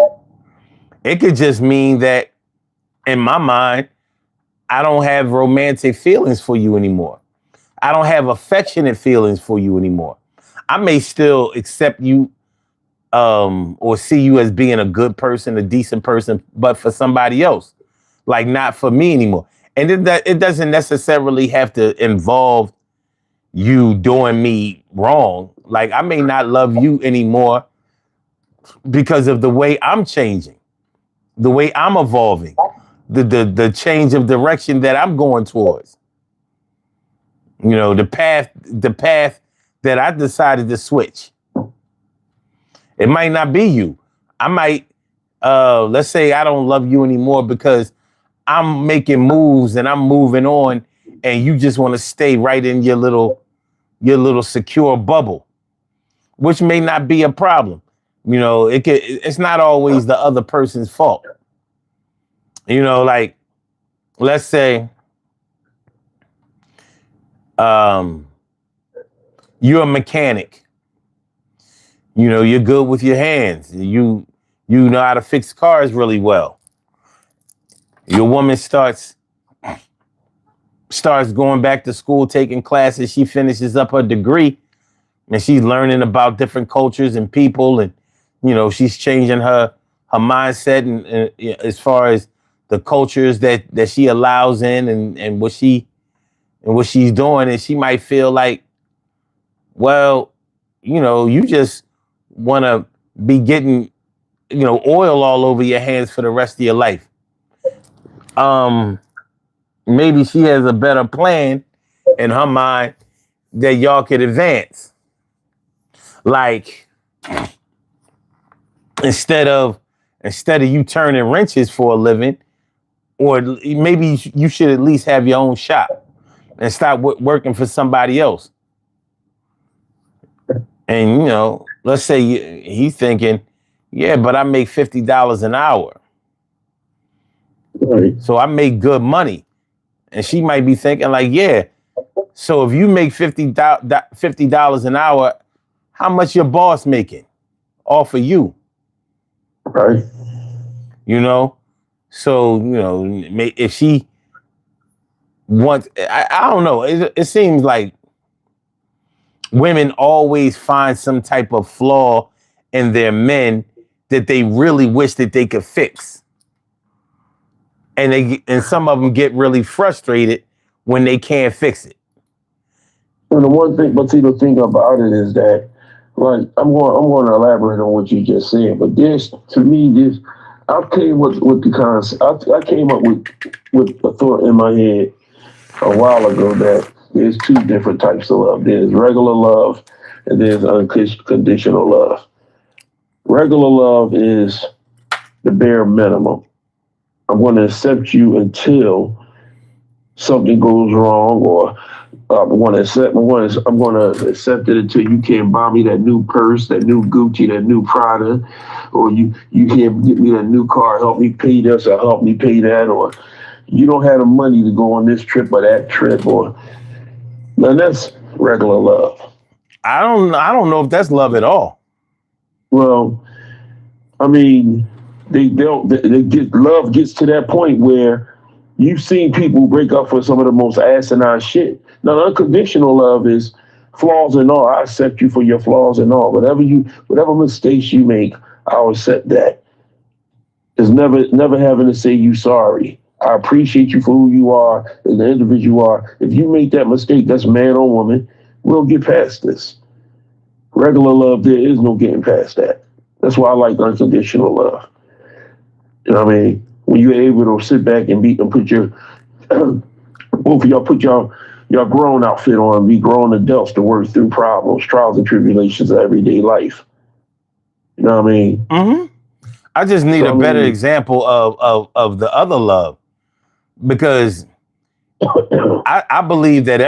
Speaker 1: It could just mean that in my mind, I don't have romantic feelings for you anymore. I don't have affectionate feelings for you anymore. I may still accept you or see you as being a good person, a decent person, but for somebody else, like not for me anymore. And it doesn't necessarily have to involve you doing me wrong. Like I may not love you anymore because of the way I'm changing, the way I'm evolving, the change of direction that I'm going towards. The path that I decided to switch. It might not be you. I might let's say I don't love you anymore because I'm making moves and I'm moving on and you just want to stay right in your little secure bubble, which may not be a problem. It's not always the other person's fault. Like let's say um you're a mechanic. You're good with your hands. You know how to fix cars really well. Your woman starts going back to school, taking classes. She finishes up her degree and she's learning about different cultures and people, and she's changing her mindset and as far as the cultures that she allows in and what she's doing, and she might feel like, well, you just want to be getting oil all over your hands for the rest of your life. Um, Maybe she has a better plan in her mind that y'all could advance. Like instead of you turning wrenches for a living, or maybe you should at least have your own shop and stop working for somebody else. And let's say he's thinking, yeah, but I make $50 an hour,
Speaker 2: Right.
Speaker 1: so I make good money. And she might be thinking like, yeah, so if you make $50 an hour, how much your boss making off of you?
Speaker 2: Right.
Speaker 1: You know, so if she wants, I don't know. It seems like women always find some type of flaw in their men that they really wish that they could fix, and some of them get really frustrated when they can't fix it.
Speaker 2: And the one thing, but see, the thing about it is that, like, I'm going to elaborate on what you just said. But this, to me, I came with the concept. I came up with a thought in my head a while ago that there's two different types of love. There's regular love, and there's unconditional love. Regular love is the bare minimum. I'm going to accept you until something goes wrong, or I'm going to accept it until you can't buy me that new purse, that new Gucci, that new Prada, or you can't get me that new car. Help me pay this or help me pay that, or you don't have the money to go on this trip or that trip, or now that's regular love.
Speaker 1: I don't know if that's love at all.
Speaker 2: Well, I mean, they get love gets to that point where you've seen people break up for some of the most asinine shit. Now, unconditional love is flaws and all. I accept you for your flaws and all. Whatever mistakes you make, I'll accept that. Is never having to say you sorry. I appreciate you for who you are and the individual you are. If you make that mistake, that's man or woman, we'll get past this. Regular love, there is no getting past that. That's why I like unconditional love. You know what I mean? When you're able to sit back and put your both of y'all put your grown outfit on, be grown adults to work through problems, trials and tribulations of everyday life. You know what I mean?
Speaker 1: Mm-hmm. I just need
Speaker 2: So
Speaker 1: a
Speaker 2: I
Speaker 1: better
Speaker 2: mean,
Speaker 1: example of the other love, because I believe that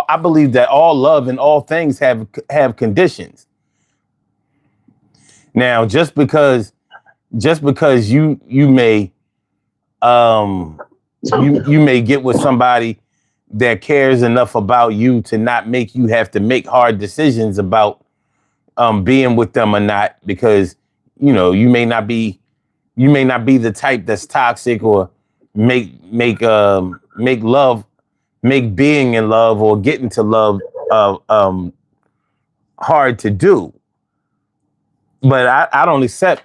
Speaker 1: I believe that all love and all things have conditions. Now, just because you may um you may get with somebody that cares enough about you to not make you have to make hard decisions about being with them or not, because you may not be the type that's toxic, or make love, make being in love or getting to love hard to do. But I don't accept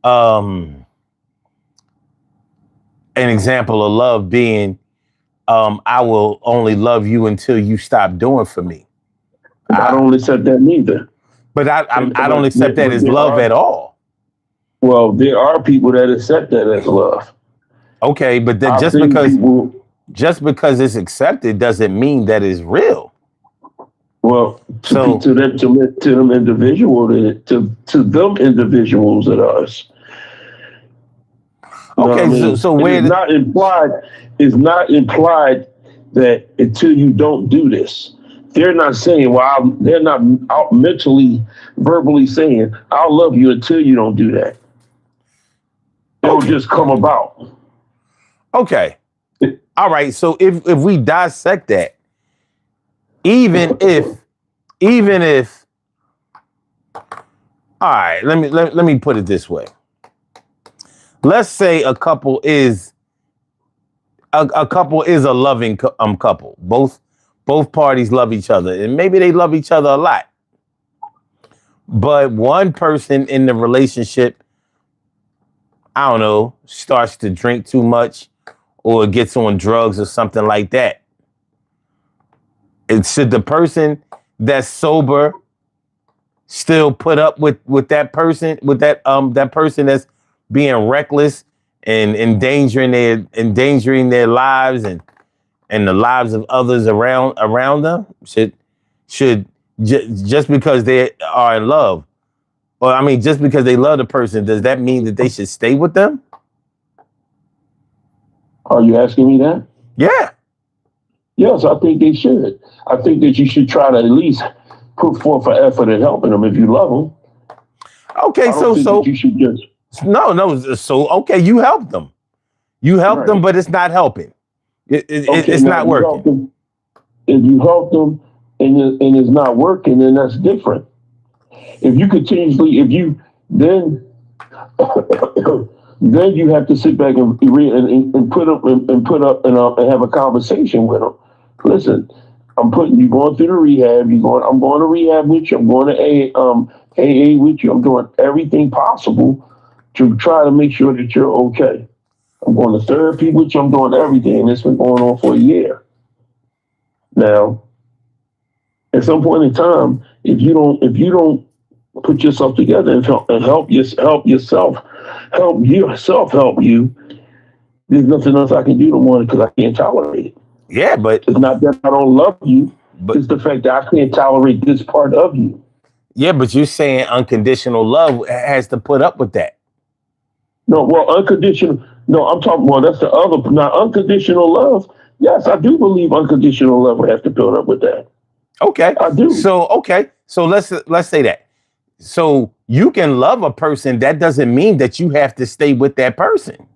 Speaker 1: um an example of love being I will only love you until you stop doing for me.
Speaker 2: I
Speaker 1: I,
Speaker 2: don't accept that neither.
Speaker 1: but I don't
Speaker 2: But
Speaker 1: accept that as
Speaker 2: there
Speaker 1: love
Speaker 2: are
Speaker 1: at all.
Speaker 2: there are people that accept that as love.
Speaker 1: Okay, but then
Speaker 2: I've
Speaker 1: just
Speaker 2: seen
Speaker 1: because
Speaker 2: people.
Speaker 1: just because it's accepted doesn't mean that it's real.
Speaker 2: Well,
Speaker 1: So
Speaker 2: to them individual to them individuals at us. You know what I
Speaker 1: okay, so,
Speaker 2: mean?
Speaker 1: so
Speaker 2: And
Speaker 1: where
Speaker 2: it's
Speaker 1: the,
Speaker 2: not implied. It's not implied that until you don't do this, they're not saying. They're not out mentally, verbally saying, "I'll love you until you don't do that." It'll
Speaker 1: okay,
Speaker 2: just come about.
Speaker 1: okay, all right. So if we dissect that, even if all right, let me put it this way. Let's say a couple is a loving couple. Both parties love each other, and maybe they love each other a lot. But one person in the relationship, I don't know, starts to drink too much or gets on drugs or something like that. And should the person that's sober still put up with that person that's being reckless and endangering their lives and the lives of others around them? Should just because they are in love, or I mean, just because they love the person, does that mean that they should stay with them?
Speaker 2: Are you asking me that?
Speaker 1: Yeah.
Speaker 2: Yes, I think they should. I think that you should try to at least put forth an effort in helping them if you love them.
Speaker 1: Okay.
Speaker 2: I don't
Speaker 1: So
Speaker 2: think that
Speaker 1: so
Speaker 2: you should just
Speaker 1: no. So okay, you help them. You help them,
Speaker 2: right.
Speaker 1: but it's not helping.
Speaker 2: Okay,
Speaker 1: It's
Speaker 2: now
Speaker 1: not
Speaker 2: you help
Speaker 1: working.
Speaker 2: them. If you help them and it's not working, then that's different. If you continuously, if you then then you have to sit back and put up and have a conversation with them. Listen, I'm putting you going through the rehab. I'm going to rehab with you. I'm going to AA with you. I'm doing everything possible to try to make sure that you're okay. I'm going to therapy with you. I'm doing everything. And it's been going on for a year. Now, at some point in time, if you don't put yourself together and help you, there's nothing else I can do no more because I can't tolerate it.
Speaker 1: Yeah,
Speaker 2: It's not that I don't love you.
Speaker 1: but
Speaker 2: It's the fact that I can't tolerate this part of you.
Speaker 1: but you're saying unconditional love has to put up with that.
Speaker 2: No, well, unconditional. No, I'm talking. Well, that's the other. Now, unconditional love. Yes, I do believe unconditional love would have to build up with that.
Speaker 1: Okay.
Speaker 2: I do.
Speaker 1: So let's say that. So you can love a person. That doesn't mean that you have to stay with that person.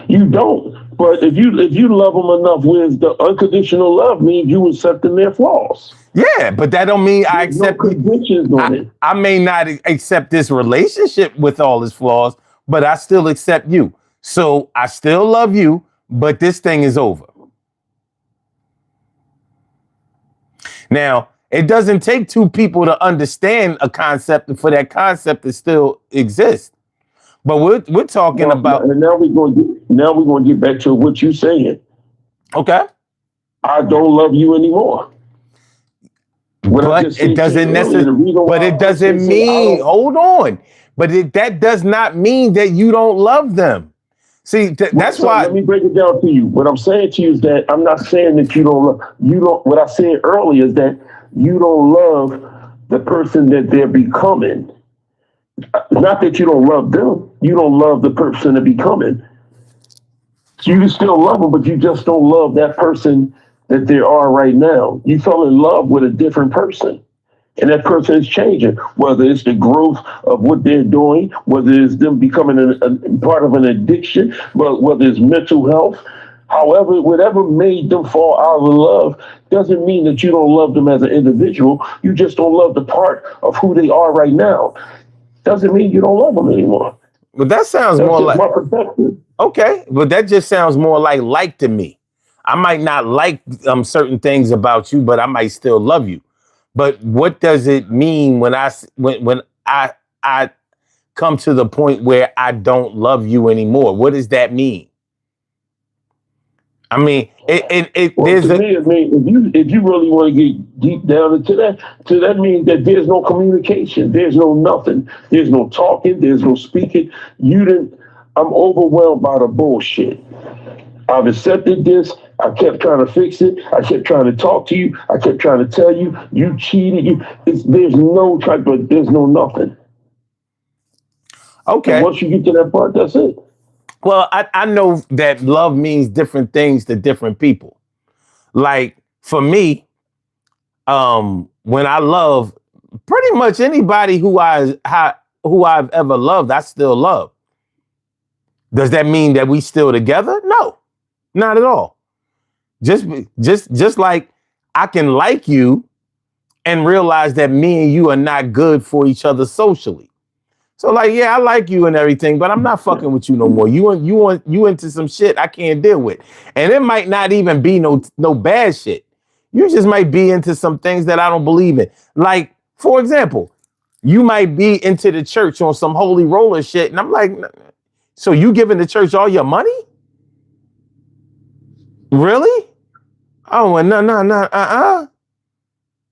Speaker 2: You don't. But if you love them enough, with the unconditional love means you accepting their flaws.
Speaker 1: Yeah, but that don't mean I
Speaker 2: There's no
Speaker 1: accept you.
Speaker 2: conditions on
Speaker 1: I,
Speaker 2: it.
Speaker 1: I may not accept this relationship with all its flaws, but I still accept you. So I still love you, but this thing is over. Now, It doesn't take two people to understand a concept and for that concept to still exist. But we're talking
Speaker 2: Well,
Speaker 1: about,
Speaker 2: and now we're going to get back to what you're saying.
Speaker 1: okay,
Speaker 2: I don't love you anymore. What I
Speaker 1: but
Speaker 2: just
Speaker 1: it
Speaker 2: said to you
Speaker 1: doesn't
Speaker 2: earlier,
Speaker 1: necessarily,
Speaker 2: the reason
Speaker 1: but
Speaker 2: why
Speaker 1: it
Speaker 2: a person
Speaker 1: doesn't
Speaker 2: say I
Speaker 1: mean,
Speaker 2: don't.
Speaker 1: hold on, but that does not mean that you don't love them. See, that's
Speaker 2: So let
Speaker 1: why.
Speaker 2: me break it down to you. What I'm saying to you is that I'm not saying that you don't love. You don't. What I said earlier is that you don't love the person that they're becoming. Not that you don't love them. You don't love the person they're becoming. You still love them, but you just don't love that person that they are right now. You fell in love with a different person. And that person is changing, whether it's the growth of what they're doing, whether it's them becoming a part of an addiction, but whether it's mental health. However, whatever made them fall out of love doesn't mean that you don't love them as an individual. You just don't love the part of who they are right now. Doesn't mean you don't love them anymore.
Speaker 1: But that sounds
Speaker 2: That's
Speaker 1: more
Speaker 2: just
Speaker 1: like,
Speaker 2: my perspective.
Speaker 1: okay, but that just sounds more like to me. I might not like certain things about you, but I might still love you. But what does it mean when I come to the point where I don't love you anymore? What does that mean? I mean,
Speaker 2: Well,
Speaker 1: there's
Speaker 2: to
Speaker 1: a,
Speaker 2: me, it means if you really want to get deep down into that, to that means that there's no communication, there's no nothing, there's no talking, there's no speaking. You didn't. I'm overwhelmed by the bullshit. I've accepted this. I kept trying to fix it. I kept trying to talk to you. I kept trying to tell you you cheated. There's no type of there's no nothing. And
Speaker 1: okay.
Speaker 2: once you get to that part, that's it.
Speaker 1: Well, I know that love means different things to different people. Like for me, when I love pretty much anybody who I've ever loved, I still love. Does that mean that we still together? No, not at all. Just like I can like you and realize that me and you are not good for each other socially. So like, yeah, I like you and everything, but I'm not fucking with you no more. You into some shit I can't deal with, and it might not even be no bad shit. You just might be into some things that I don't believe in. Like, for example, you might be into the church on some holy roller shit, and I'm like, so you giving the church all your money? Really? Oh, well, no,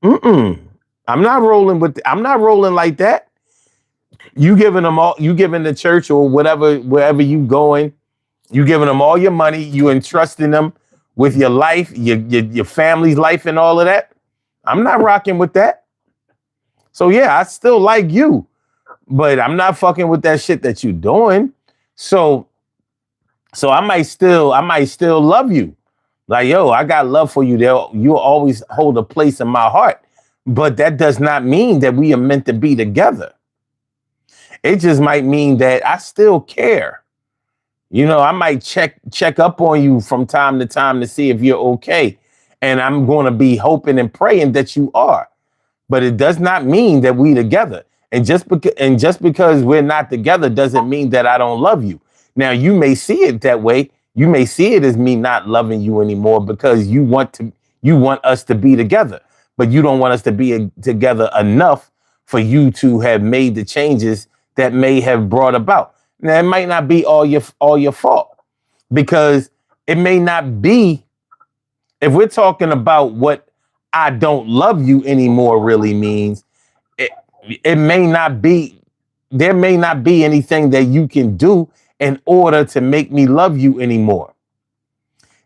Speaker 1: mm. I'm not rolling like that. You giving the church or whatever, wherever you going, you giving them all your money, you entrusting them with your life, your family's life and all of that. I'm not rocking with that. So yeah, I still like you, but I'm not fucking with that shit that you doing. So I might still love you. Like, yo, I got love for you. You'll always hold a place in my heart. But that does not mean that we are meant to be together. It just might mean that I still care. I might check up on you from time to time to see if you're okay. And I'm going to be hoping and praying that you are. But it does not mean that we together. And just because we're not together doesn't mean that I don't love you. Now you may see it that way. You may see it as me not loving you anymore because you want us to be together, but you don't want us to be together enough for you to have made the changes that may have brought about. Now it might not be all your fault because it may not be. If we're talking about what I don't love you anymore really means, it, it may not be, there may not be anything that you can do in order to make me love you anymore.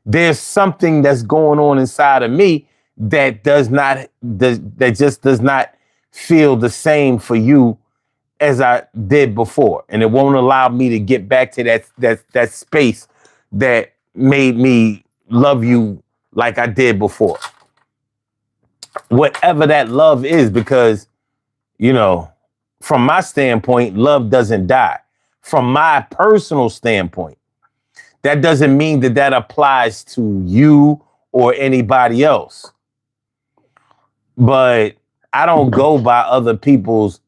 Speaker 1: There's something that's going on inside of me that just does not feel the same for you as I did before, and it won't allow me to get back to that space that made me love you like I did before. Whatever that love is, because you know, from my standpoint, love doesn't die. From my personal standpoint, that doesn't mean that applies to you or anybody else. But I don't go by other people's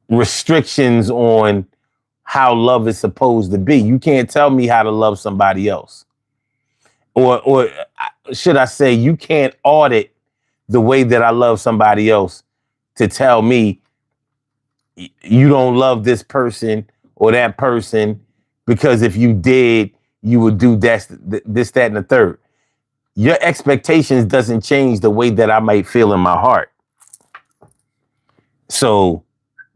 Speaker 1: restrictions on how love is supposed to be. You can't tell me how to love somebody else. Or should I say, you can't audit the way that I love somebody else to tell me you don't love this person or that person because if you did, you would do this, that, and the third. Your expectations doesn't change the way that I might feel in my heart. So,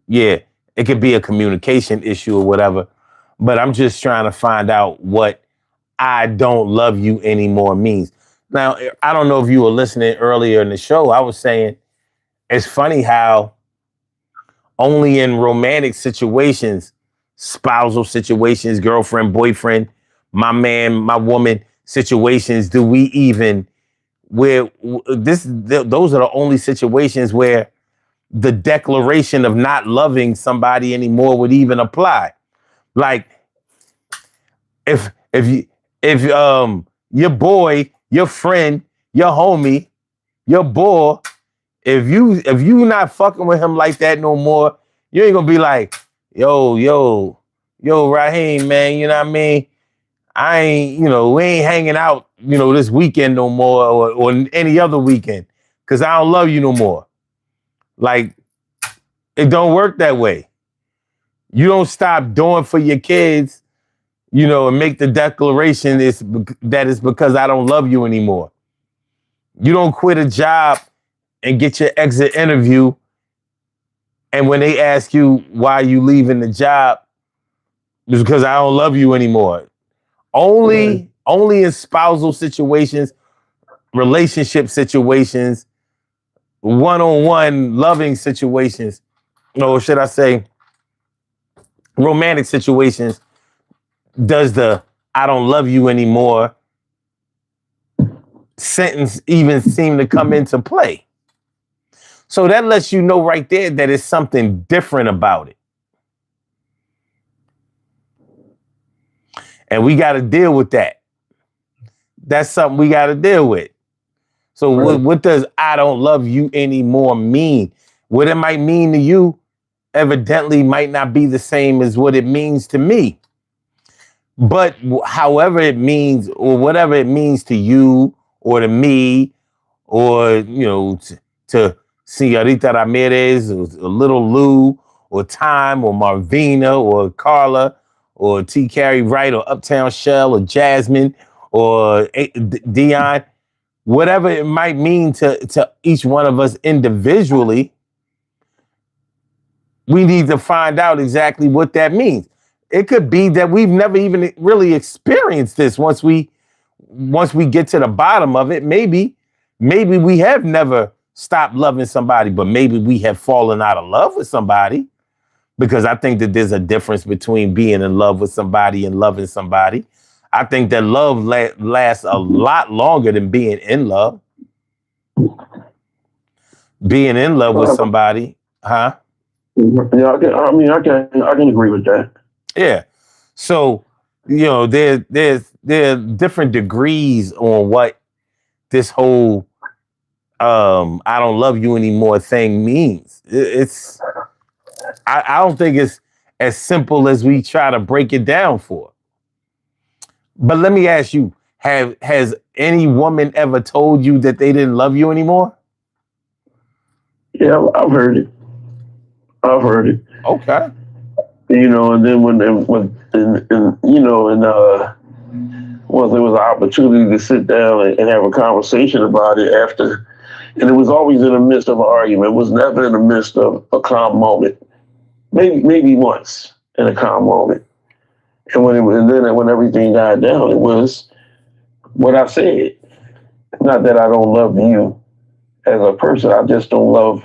Speaker 1: yeah, it could be a communication issue or whatever, but I'm just trying to find out what I don't love you anymore means. Now, I don't know if you were listening earlier in the show. I was saying it's funny how only in romantic situations, spousal situations, girlfriend, boyfriend, my man, my woman situations, do we even where those are the only situations where the declaration of not loving somebody anymore would even apply. Like if your boy, your friend, your homie, your boy, if you not fucking with him like that no more, you ain't gonna be like, yo, Raheem, man, you know what I mean? I ain't, we ain't hanging out, this weekend no more or any other weekend because I don't love you no more. Like, it don't work that way. You don't stop doing for your kids, and make the declaration that it's because I don't love you anymore. You don't quit a job and get your exit interview. And when they ask you why you leaving the job, it's because I don't love you anymore. Only in spousal situations, relationship situations, one-on-one loving situations, or should I say romantic situations, does the I don't love you anymore sentence even seem to come into play. So that lets you know right there that it's something different about it. And we got to deal with that. That's something we got to deal with. So what does I don't love you anymore mean? What it might mean to you evidently might not be the same as what it means to me. But however it means or whatever it means to you or to me or, to Señorita Ramirez or Little Lou or Time or Marvina or Carla or T. Carey Wright or Uptown Shell or Jasmine or Dion, whatever it might mean to each one of us individually, we need to find out exactly what that means. It could be that we've never even really experienced this. Once we get to the bottom of it, maybe we have never stopped loving somebody, but maybe we have fallen out of love with somebody, because I think that there's a difference between being in love with somebody and loving somebody. I think that love lasts a lot longer than being in love. Being in love with somebody, huh?
Speaker 2: Yeah, I can agree with that.
Speaker 1: Yeah. So, there are different degrees on what this whole I don't love you anymore thing means. I don't think it's as simple as we try to break it down for. But let me ask you, has any woman ever told you that they didn't love you anymore?
Speaker 2: Yeah, I've heard it.
Speaker 1: Okay.
Speaker 2: And then when there was an opportunity to sit down and have a conversation about it after, and it was always in the midst of an argument. It was never in the midst of a calm moment. Maybe once in a calm moment. And when everything died down, it was what I said. Not that I don't love you as a person. I just don't love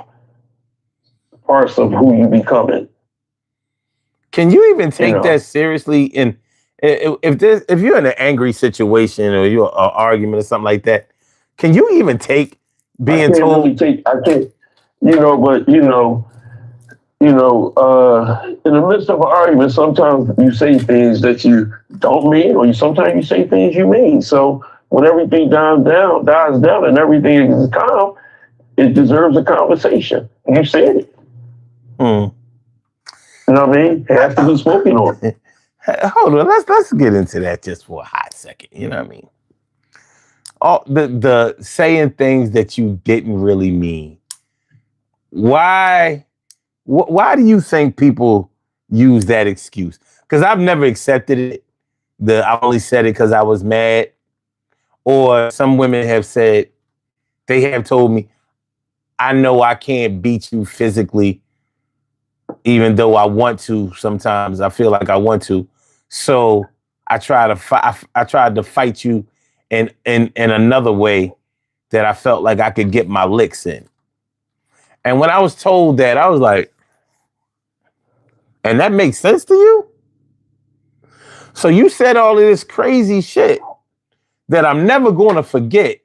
Speaker 2: parts of who you becoming.
Speaker 1: Can you even take that seriously? And if you're in an angry situation or you're an argument or something like that, can you even take being told?
Speaker 2: I can't, but in the midst of an argument, sometimes you say things that you don't mean, or sometimes you say things you mean. So when everything dies down, and everything is calm, it deserves a conversation. You said it. You know what I mean? It has to be spoken on.
Speaker 1: Hold on, let's get into that just for a hot second. You know what I mean? all the saying things that you didn't really mean. Why why do you think people use that excuse? Because I've never accepted it. I only said it because I was mad. Or some women have said, they have told me, I know I can't beat you physically, even though I want to. Sometimes I feel like I want to. So I try to fight. I tried to fight you in another way that I felt like I could get my licks in. And when I was told that, I was like, and that makes sense to you? So you said all of this crazy shit that I'm never going to forget.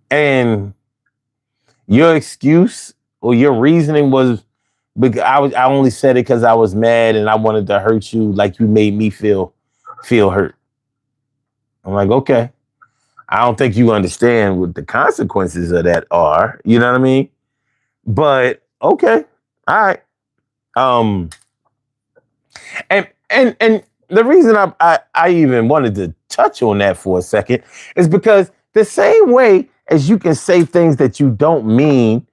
Speaker 1: And your excuse or your reasoning was because I only said it because I was mad and I wanted to hurt you, like you made me feel hurt. I'm like, okay. I don't think you understand what the consequences of that are. You know what I mean? But okay. All right. Um and the reason I even wanted to touch on that for a second is because the same way as you can say things that you don't mean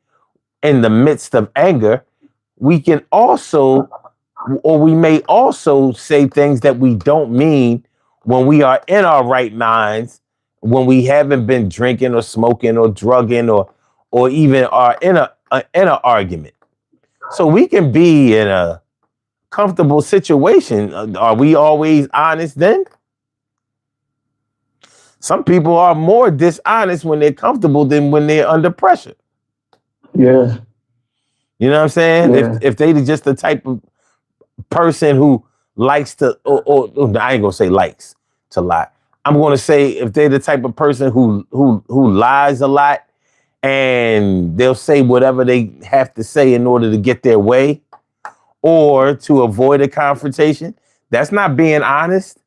Speaker 1: in the midst of anger, we can also, or we may also say things that we don't mean when we are in our right minds, when we haven't been drinking or smoking or drugging or even are in an argument. So we can be in a comfortable situation. Are we always honest then? Some people are more dishonest when they're comfortable than when they're under pressure.
Speaker 2: Yeah.
Speaker 1: You know what I'm saying?
Speaker 2: Yeah.
Speaker 1: If they just the type of person who likes to, or I ain't gonna say likes to lie. I'm gonna say if they're the type of person who lies a lot and they'll say whatever they have to say in order to get their way or to avoid a confrontation, that's not being honest.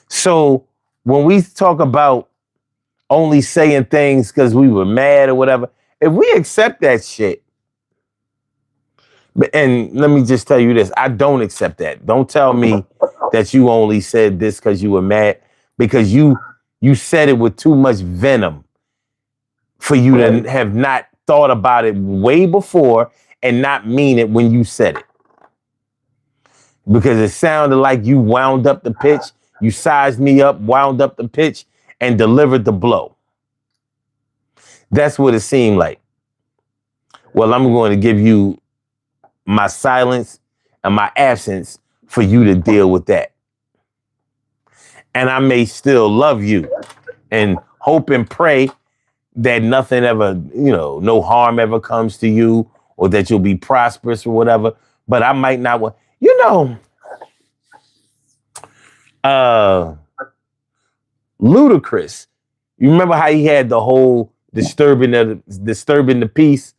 Speaker 1: So when we talk about only saying things because we were mad or whatever, if we accept that shit, and let me just tell you this, I don't accept that. Don't tell me that you only said this because you were mad, because you said it with too much venom for you to have not thought about it way before and not mean it when you said it. Because it sounded like you wound up the pitch, you sized me up, wound up the pitch, and delivered the blow. That's what it seemed like. Well, I'm going to give you my silence and my absence for you to deal with that. And I may still love you and hope and pray that nothing ever, no harm ever comes to you or that you'll be prosperous or whatever. But I might not want, uh, Ludacris. You remember how he had the whole disturbing the peace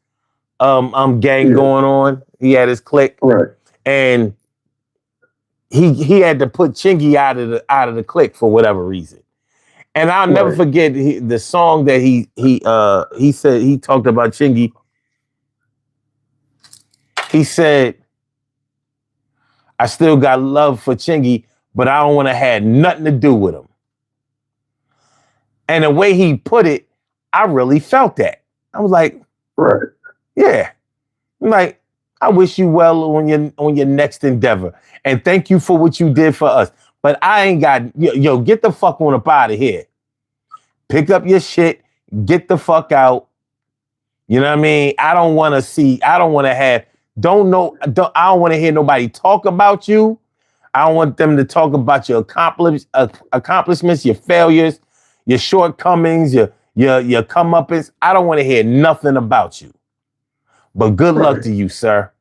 Speaker 1: gang going on? He had his clique.
Speaker 2: Right.
Speaker 1: And he had to put Chingy out of the clique for whatever reason. And I'll never forget the song that he said, he talked about Chingy. He said, I still got love for Chingy, but I don't want to have nothing to do with him. And the way he put it, I really felt that. I was like,
Speaker 2: right.
Speaker 1: Yeah. I'm like, I wish you well on your next endeavor. And thank you for what you did for us. But I ain't got, get the fuck on up out of here. Pick up your shit, get the fuck out. You know what I mean? I don't want to have, I don't want to hear nobody talk about you. I don't want them to talk about your accomplishments, your failures, your shortcomings, your comeuppance. I don't want to hear nothing about you. But good luck to you, sir.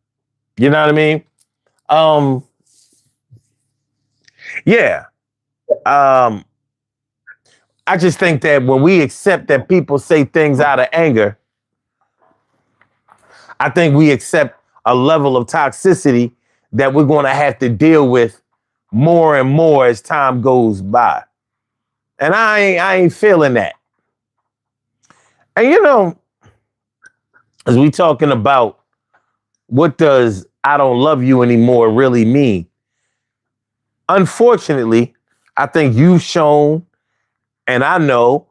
Speaker 1: You know what I mean? Yeah. I just think that when we accept that people say things out of anger, I think we accept a level of toxicity that we're going to have to deal with more and more as time goes by. And I ain't feeling that. And as we talking about what does I don't love you anymore really mean? Unfortunately, I think you've shown, and I know,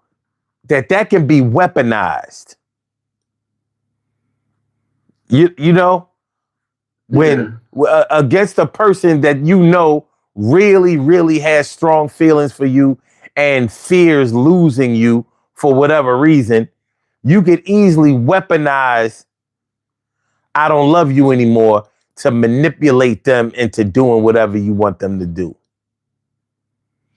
Speaker 1: that can be weaponized. You know, when against a person that you know really, really has strong feelings for you and fears losing you for whatever reason, you could easily weaponize "I don't love you anymore" to manipulate them into doing whatever you want them to do.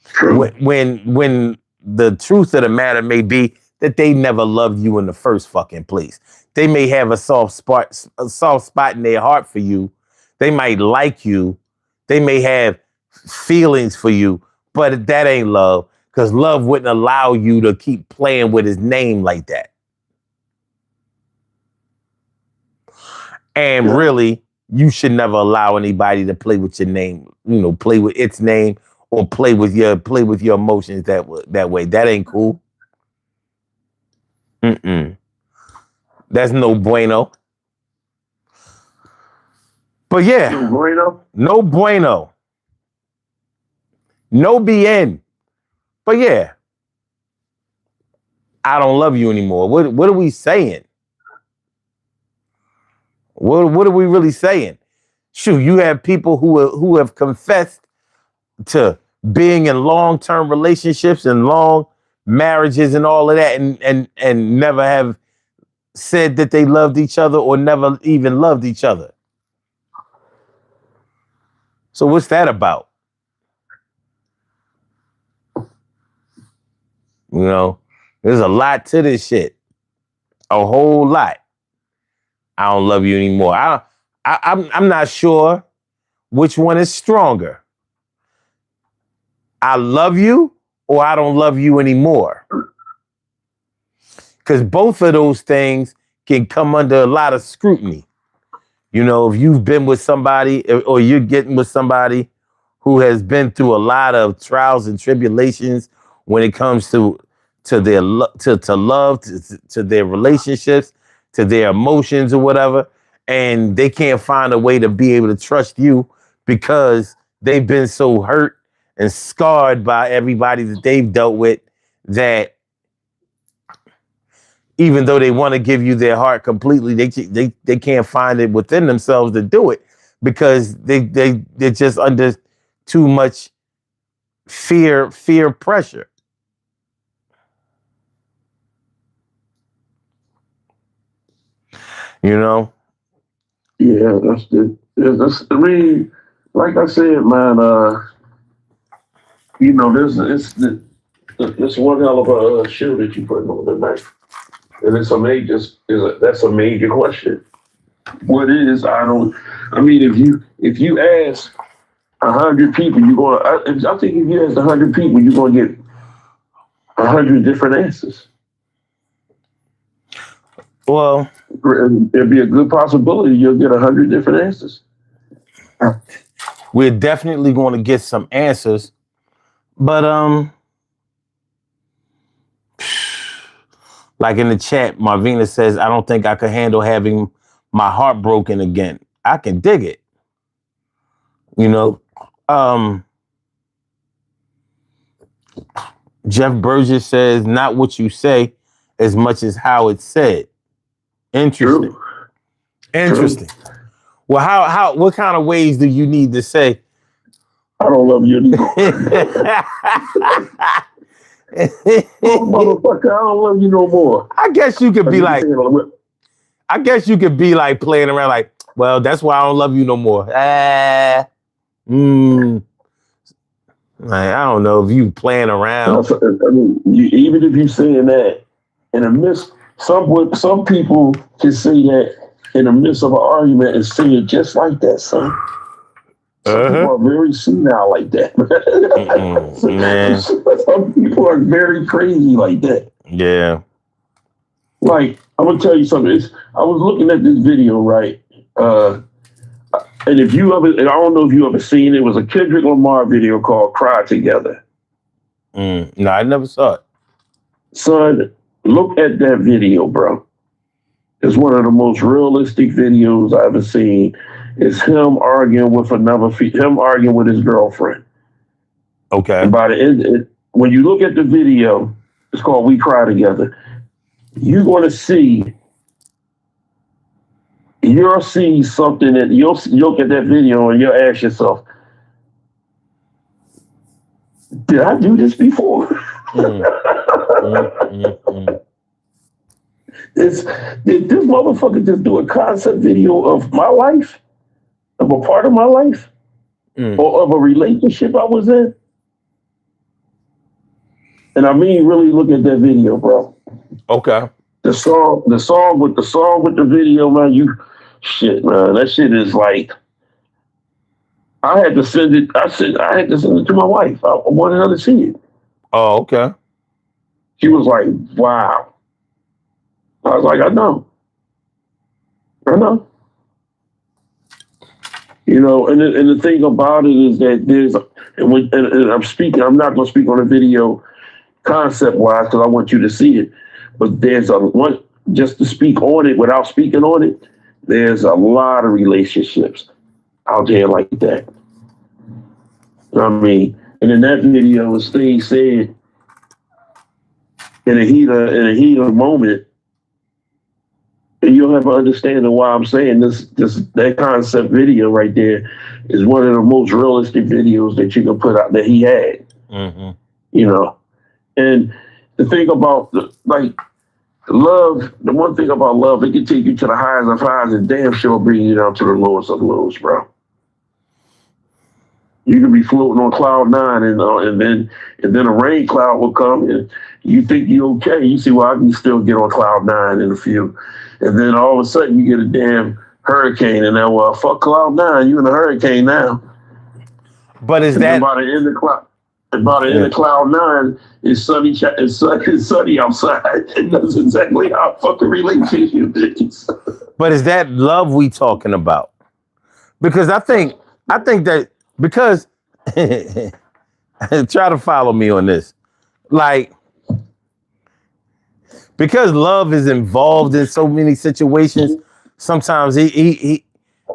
Speaker 2: True.
Speaker 1: When the truth of the matter may be that they never loved you in the first fucking place. They may have a soft spot in their heart for you. They might like you. They may have feelings for you, but that ain't love, because love wouldn't allow you to keep playing with his name like that. And really, you should never allow anybody to play with your name, play with its name, or play with your emotions that way. That ain't cool. That's no bueno. But yeah,
Speaker 2: No bueno.
Speaker 1: No bueno. No bien. But yeah, I don't love you anymore. What are we saying? What are we really saying? Shoot, you have people who have confessed to being in long-term relationships and long marriages and all of that, and never have said that they loved each other or never even loved each other. So what's that about? There's a lot to this shit. A whole lot. I don't love you anymore. I'm not sure which one is stronger. I love you or I don't love you anymore. Because both of those things can come under a lot of scrutiny. If you've been with somebody or you're getting with somebody who has been through a lot of trials and tribulations when it comes to their love, to their relationships, to their emotions or whatever, and they can't find a way to be able to trust you because they've been so hurt and scarred by everybody that they've dealt with, that even though they want to give you their heart completely, they can't find it within themselves to do it because they're just under too much fear pressure.
Speaker 2: Yeah, that's I mean, like I said, man, this one hell of a show that you put on tonight. And that's a major question. What is, I mean, if you ask 100 people, I think if you ask 100 people, you're going to get 100 different answers.
Speaker 1: Well,
Speaker 2: there'd be a good possibility you'll get 100 different answers.
Speaker 1: We're definitely going to get some answers, but like in the chat, Marvina says, I don't think I could handle having my heart broken again. I can dig it. Jeff Burgess says, not what you say as much as how it's said. Interesting.
Speaker 2: True.
Speaker 1: Interesting. True. Well, what kind of ways do you need to say,
Speaker 2: I don't love you anymore? Oh, motherfucker, I don't love you no more.
Speaker 1: I guess you could be like playing around like, well, that's why I don't love you no more. Like, I don't know if you playing around.
Speaker 2: I mean, even if you're saying that in the midst, some people can say that in the midst of an argument and say it just like that, son. Some people are very senile like that. Man. Some people are very crazy like that.
Speaker 1: Yeah.
Speaker 2: Like, I'm gonna tell you something. I was looking at this video, right? And I don't know if you ever seen it. It was a Kendrick Lamar video called "Cry Together."
Speaker 1: No, I never saw it.
Speaker 2: Son, look at that video, bro. It's one of the most realistic videos I've ever seen. It's him arguing with him arguing with his girlfriend.
Speaker 1: Okay.
Speaker 2: And by the end, when you look at the video, it's called "We Cry Together." You're going to see, you'll see something that you'll look at that video and you'll ask yourself, "Did I do this before?"
Speaker 1: Mm, mm.
Speaker 2: It's, did this motherfucker just do a concept video of my life, of a part of my life,
Speaker 1: Mm.
Speaker 2: or of a relationship I was in? And I mean, really look at that video, bro.
Speaker 1: Okay.
Speaker 2: The song with the video, man. Shit, man. That shit is like, I had to send it. I had to send it to my wife. I wanted her to see it.
Speaker 1: Oh, okay.
Speaker 2: She was like, "Wow." I was like, I know. And the thing about it is that and I'm speaking. I'm not going to speak on the video concept wise because I want you to see it. But there's a one just to speak on it without speaking on it. There's a lot of relationships out there like that. I mean, and in that video, as Sting said, in a heat of the moment, and you'll have an understanding why I'm saying that concept video right there is one of the most realistic videos that you can put out that he had.
Speaker 1: Mm-hmm.
Speaker 2: You know, and the thing about love, the one thing about love, it can take you to the highs of highs and damn sure bring you down to the lowest of lows, bro. You can be floating on cloud nine, and then a rain cloud will come, and you think you're okay. You see, well, I can still get on cloud nine in a few, and then all of a sudden you get a damn hurricane, and now, well, fuck cloud nine, you in a hurricane now.
Speaker 1: But is
Speaker 2: And then
Speaker 1: that?
Speaker 2: by the end of
Speaker 1: Yeah.
Speaker 2: cloud nine, it's sunny. It's sunny outside. And that's exactly how a fucking relationship is.
Speaker 1: But is that love we talking about? Because I think that because try to follow me on this. Like because love is involved in so many situations, sometimes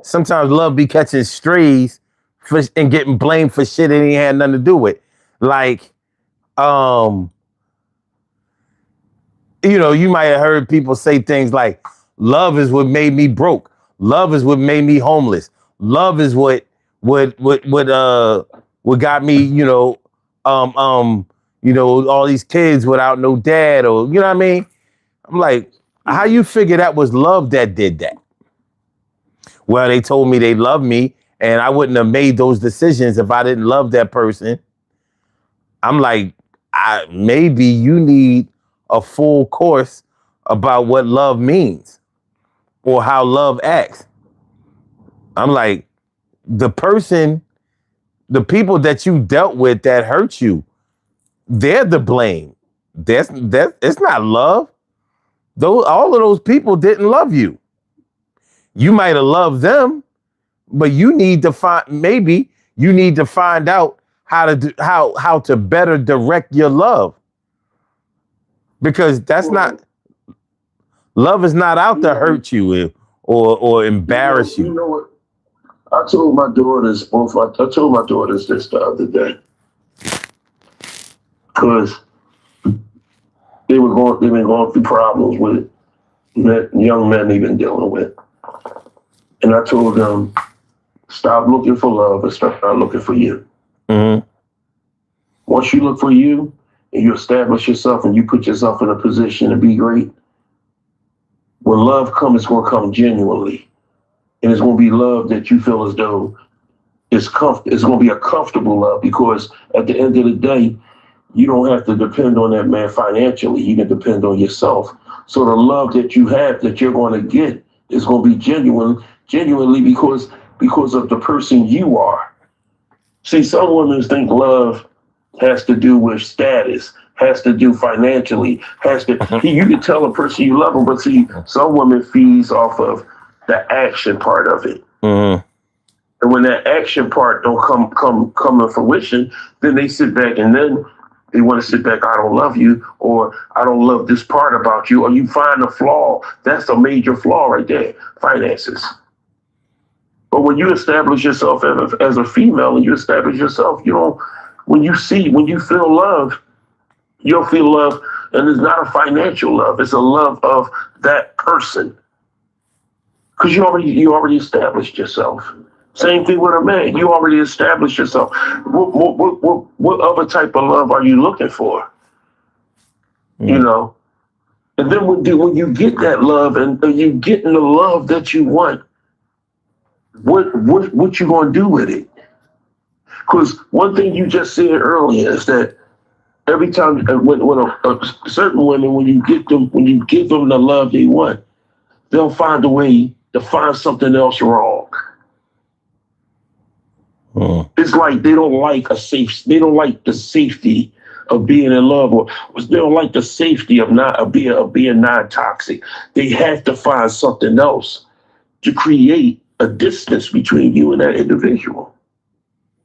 Speaker 1: sometimes love be catching strays and getting blamed for shit that he had nothing to do with. Like, um, you might have heard people say things like, love is what made me broke. Love is what made me homeless. Love is what got me, um, um, all these kids without no dad, or you know what I mean? I'm like, how you figure that was love that did that? Well, they told me they loved me and I wouldn't have made those decisions if I didn't love that person. I'm like, maybe you need a full course about what love means or how love acts. I'm like, the person, the people that you dealt with that hurt you, they're the blame. That's it's not love. All of those people didn't love you. You might have loved them, but you need to find out how to better direct your love, because that's
Speaker 2: Well,
Speaker 1: not love is not out
Speaker 2: you
Speaker 1: to
Speaker 2: know,
Speaker 1: hurt you or embarrass
Speaker 2: you
Speaker 1: you.
Speaker 2: know what? I told my daughters this the other day because they've been going through problems with young men they've been dealing with, and I told them, stop looking for love and start looking for you.
Speaker 1: Mm-hmm.
Speaker 2: Once you look for you and you establish yourself and you put yourself in a position to be great, when love comes, it's going to come genuinely. And it's going to be love that you feel as though it's going to be a comfortable love, because at the end of the day, you don't have to depend on that man financially. You can depend on yourself. So the love that you have that you're going to get is going to be genuinely because of the person you are. See, some women think love has to do with status, has to do financially, has to. You can tell a person you love them, but see, some women feeds off of the action part of it.
Speaker 1: Mm-hmm.
Speaker 2: And when that action part don't come to fruition, then they sit back and then they want to sit back. I don't love you, or I don't love this part about you, or you find a flaw. That's a major flaw right there. Finances. But when you establish yourself as a female and you establish yourself, you don't when you feel love, you'll feel love, and it's not a financial love. It's a love of that person because you already established yourself. Same thing with a man. You already established yourself. What other type of love are you looking for? You know, and then when you get that love and you getting the love that you want, what you gonna do with it? Because one thing you just said earlier is that every time when certain women, when you give them the love they want, they'll find a way to find something else wrong. It's like they don't like they don't like the safety of being in love, or they don't like the safety of being non-toxic. They have to find something else to create a distance between you and that individual.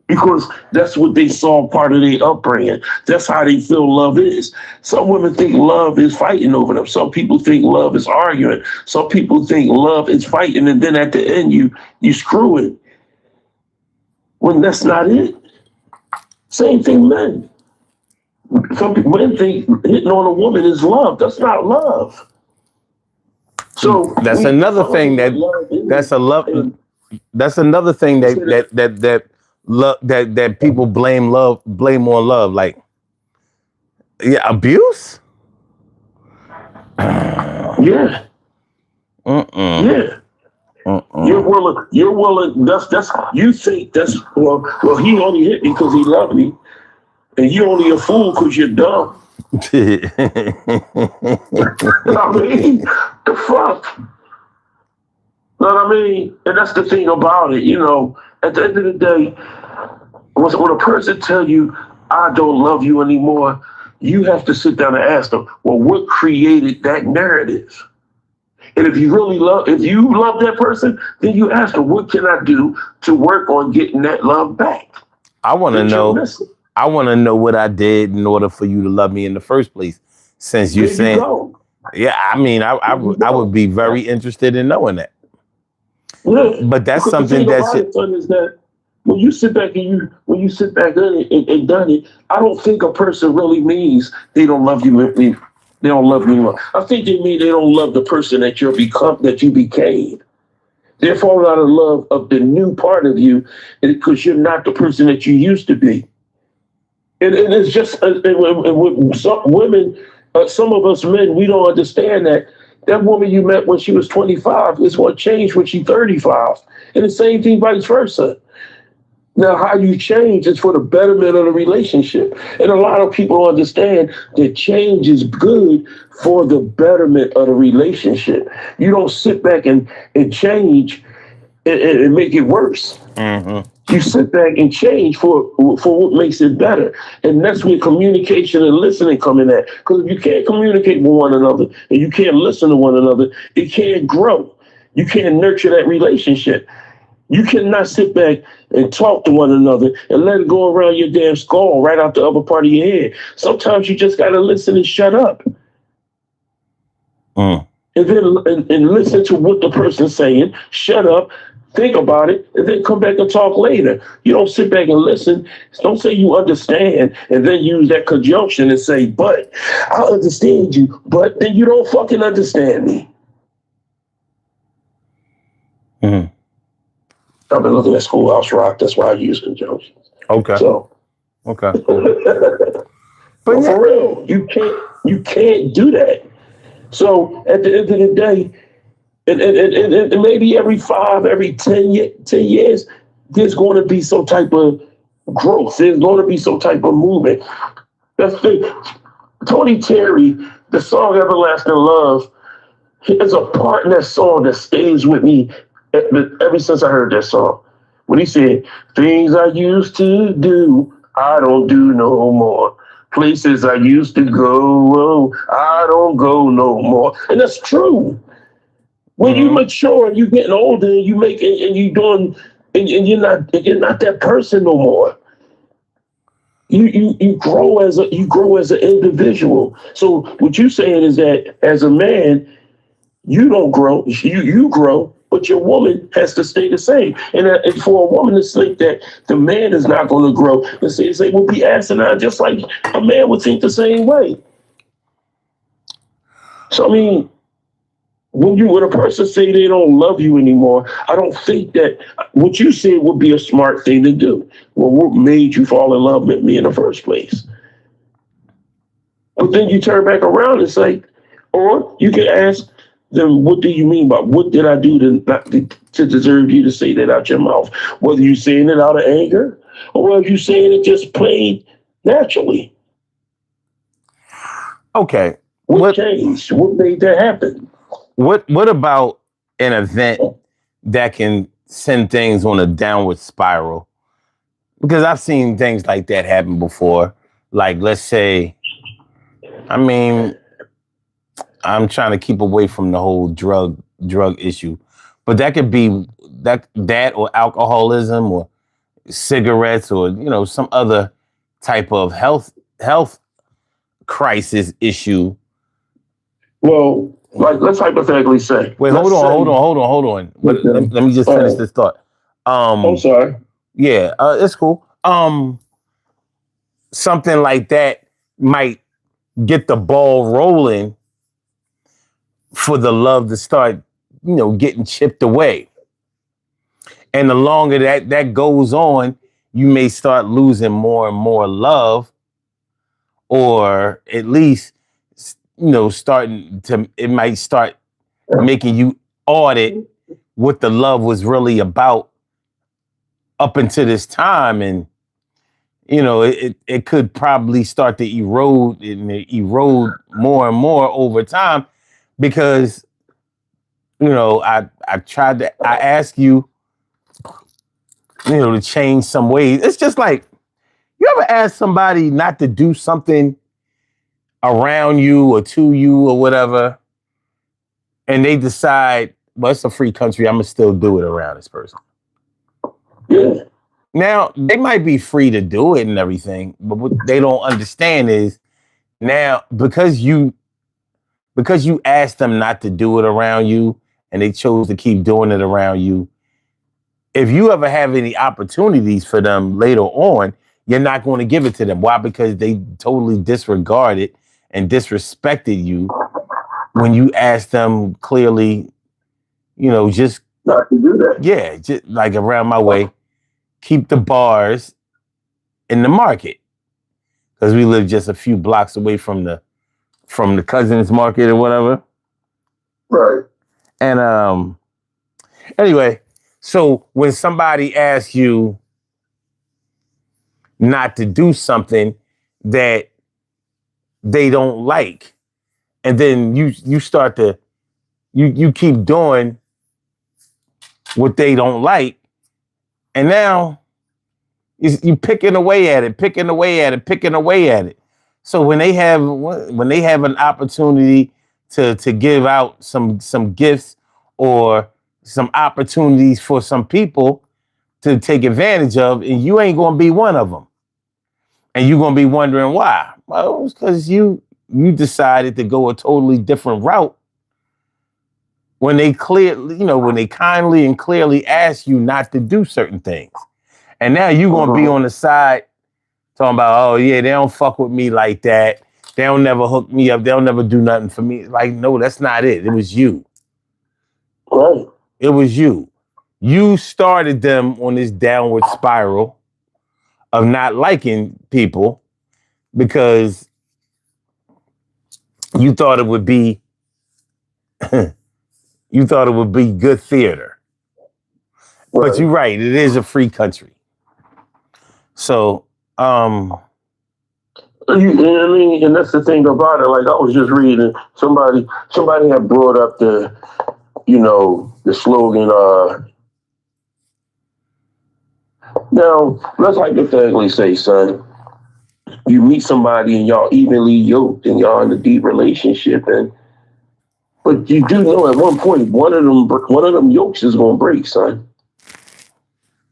Speaker 2: Because that's what they saw part of their upbringing. That's how they feel love is. Some women think love is fighting over them. Some people think love is arguing. Some people think love is fighting, and then at the end you screw it. When that's not it. Same thing, men. Some men think hitting on a woman is love. That's not love. So
Speaker 1: that's another thing that's a love. That's another thing that people blame on love. Like, yeah, abuse.
Speaker 2: Yeah. Yeah. You're willing. That's. You think that's well. He only hit me because he loved me, and you only a fool because you're dumb. I mean, the fuck. Know what I mean? And that's the thing about it. You know, at the end of the day, when a person tell you, "I don't love you anymore," you have to sit down and ask them, "Well, what created that narrative?" And if you love that person, then you ask them, what can I do to work on getting that love back?
Speaker 1: I want to know. I want to know what I did in order for you to love me in the first place. Since you're saying, yeah, I mean, I would be very interested in knowing that.
Speaker 2: Yeah,
Speaker 1: but that's something
Speaker 2: that when you sit back and and done it, I don't think a person really means they don't love you. They don't love me anymore. I think they mean they don't love the person that you became. They're falling out of love of the new part of you because you're not the person that you used to be. And it's just with some women, some of us men, we don't understand that woman you met when she was 25 is going to change when she's 35. And the same thing vice versa. Now, how you change is for the betterment of the relationship. And a lot of people understand that change is good for the betterment of the relationship. You don't sit back and change and make it worse.
Speaker 1: Mm-hmm.
Speaker 2: You sit back and change for what makes it better. And that's where communication and listening come in at. Because if you can't communicate with one another and you can't listen to one another, it can't grow. You can't nurture that relationship. You cannot sit back and talk to one another and let it go around your damn skull right out the upper part of your head. Sometimes you just got to listen and shut up. And then and listen to what the person's saying, shut up, think about it, and then come back and talk later. You don't sit back and listen. Don't say you understand and then use that conjunction and say, but I understand you, but then you don't fucking understand me. I've been looking at Schoolhouse Rock. That's why I use conjunctions.
Speaker 1: Okay.
Speaker 2: So.
Speaker 1: Okay.
Speaker 2: But for real, you can't do that. So at the end of the day, and maybe every 10 years, there's going to be some type of growth. There's going to be some type of movement. That's the Tony Terry, the song "Everlasting Love." There's a part in that song that stays with me ever since I heard that song. When he said, "Things I used to do, I don't do no more. Places I used to go, I don't go no more." And that's true. When you mature and you getting older, and you make and you doing and you're not that person no more. You grow as an individual. So what you're saying is that as a man, you don't grow. You grow. but your woman has to stay the same. And for a woman to think that the man is not going to grow, and say would be asinine, just like a man would think the same way. So I mean, when a person say they don't love you anymore, I don't think that what you said would be a smart thing to do. Well, what made you fall in love with me in the first place? But then you turn back around and say, or you can ask them, what do you mean by what did I do to deserve you to say that out your mouth? Whether you're saying it out of anger or whether you're saying it just plain naturally.
Speaker 1: Okay.
Speaker 2: What changed? What made that happen?
Speaker 1: What about an event that can send things on a downward spiral? Because I've seen things like that happen before. Like, let's say, I mean, I'm trying to keep away from the whole drug issue, but that could be that or alcoholism or cigarettes or some other type of health crisis issue.
Speaker 2: Well, like let's hypothetically say.
Speaker 1: Wait, hold on. But let me just finish this thought.
Speaker 2: I'm sorry.
Speaker 1: Yeah, it's cool. Something like that might get the ball rolling for the love to start, getting chipped away. And the longer that goes on, you may start losing more and more love, or at least, it might start making you audit what the love was really about up until this time. And, it could probably start to erode more and more over time because, I ask you, to change some ways. It's just like, you ever ask somebody not to do something around you or to you or whatever, and they decide, well, it's a free country, I'm gonna still do it around this person.
Speaker 2: Yeah.
Speaker 1: Now, they might be free to do it and everything, but what they don't understand is now because you asked them not to do it around you and they chose to keep doing it around you, if you ever have any opportunities for them later on, you're not going to give it to them. Why? Because they totally disregarded and disrespected you when you asked them clearly, just
Speaker 2: not to do that.
Speaker 1: Yeah, just like around my way, keep the bars in the market. Because we live just a few blocks away from the Cousins Market or whatever.
Speaker 2: Right.
Speaker 1: And anyway, so when somebody asks you not to do something that they don't like, and then you start to you keep doing what they don't like, and now you picking away at it. So when they have an opportunity to give out some gifts or some opportunities for some people to take advantage of, and you ain't gonna be one of them, and you're gonna be wondering why. Well, it's because you decided to go a totally different route when they kindly and clearly ask you not to do certain things. And now you're going to be on the side talking about, oh, yeah, they don't fuck with me like that. They don't never hook me up. They'll never do nothing for me. Like, no, that's not it. It was you.
Speaker 2: Right.
Speaker 1: It was you. You started them on this downward spiral of not liking people because you thought it would be good theater. Right. But you're right. It is a free country. So,
Speaker 2: and that's the thing about it. Like I was just reading, somebody had brought up the slogan. Now let's hypothetically say, son, you meet somebody and y'all evenly yoked and y'all in a deep relationship, but you do know at one point one of them yokes is gonna break, son,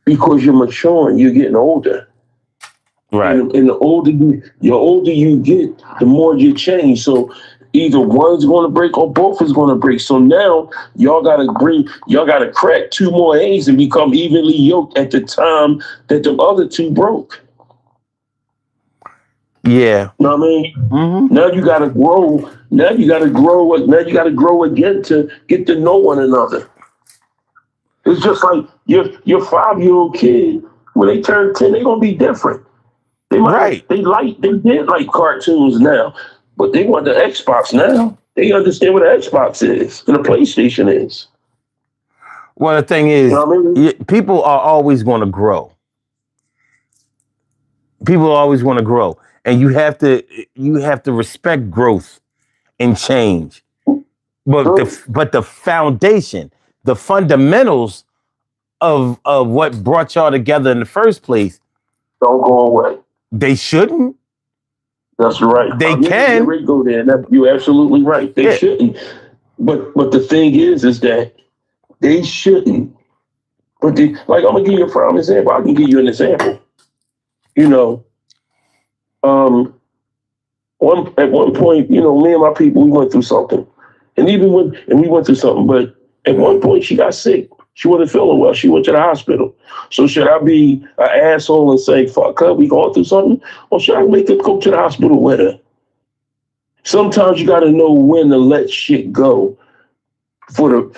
Speaker 2: because you're maturing, you're getting older.
Speaker 1: Right.
Speaker 2: And the older you get, the more you change. So Either one's going to break or both is going to break. So now y'all got to crack two more eggs and become evenly yoked at the time that the other two broke.
Speaker 1: Yeah.
Speaker 2: You know what I mean?
Speaker 1: Mm-hmm.
Speaker 2: Now you got to grow. Now you got to grow. Now you got to grow again to get to know one another. It's just like your 5-year-old kid. When they turn 10, they're gonna be different.
Speaker 1: Right.
Speaker 2: They did like cartoons now, but they want the Xbox now. They understand what the Xbox is and the PlayStation is.
Speaker 1: Well, the thing
Speaker 2: You
Speaker 1: is,
Speaker 2: know what I mean?
Speaker 1: people are always going to grow. People always want to grow, and you have to respect growth and change. But
Speaker 2: True.
Speaker 1: the foundation, the fundamentals of what brought y'all together in the first place,
Speaker 2: Don't go away.
Speaker 1: they shouldn't.
Speaker 2: That's right.
Speaker 1: They
Speaker 2: Yeah, yeah,
Speaker 1: can.
Speaker 2: we go there. You're absolutely right. They
Speaker 1: Yeah.
Speaker 2: shouldn't. But the thing is that they shouldn't. But like I'm gonna give you a prime example. I can give you an example. You know, um, at one point, me and my people, we went through something, and we went through something. But at one point, she got sick. She wasn't feeling well. She went to the hospital. So should I be an asshole and say, "Fuck her, we going through something," or should I make her go to the hospital with her? Sometimes you got to know when to let shit go for to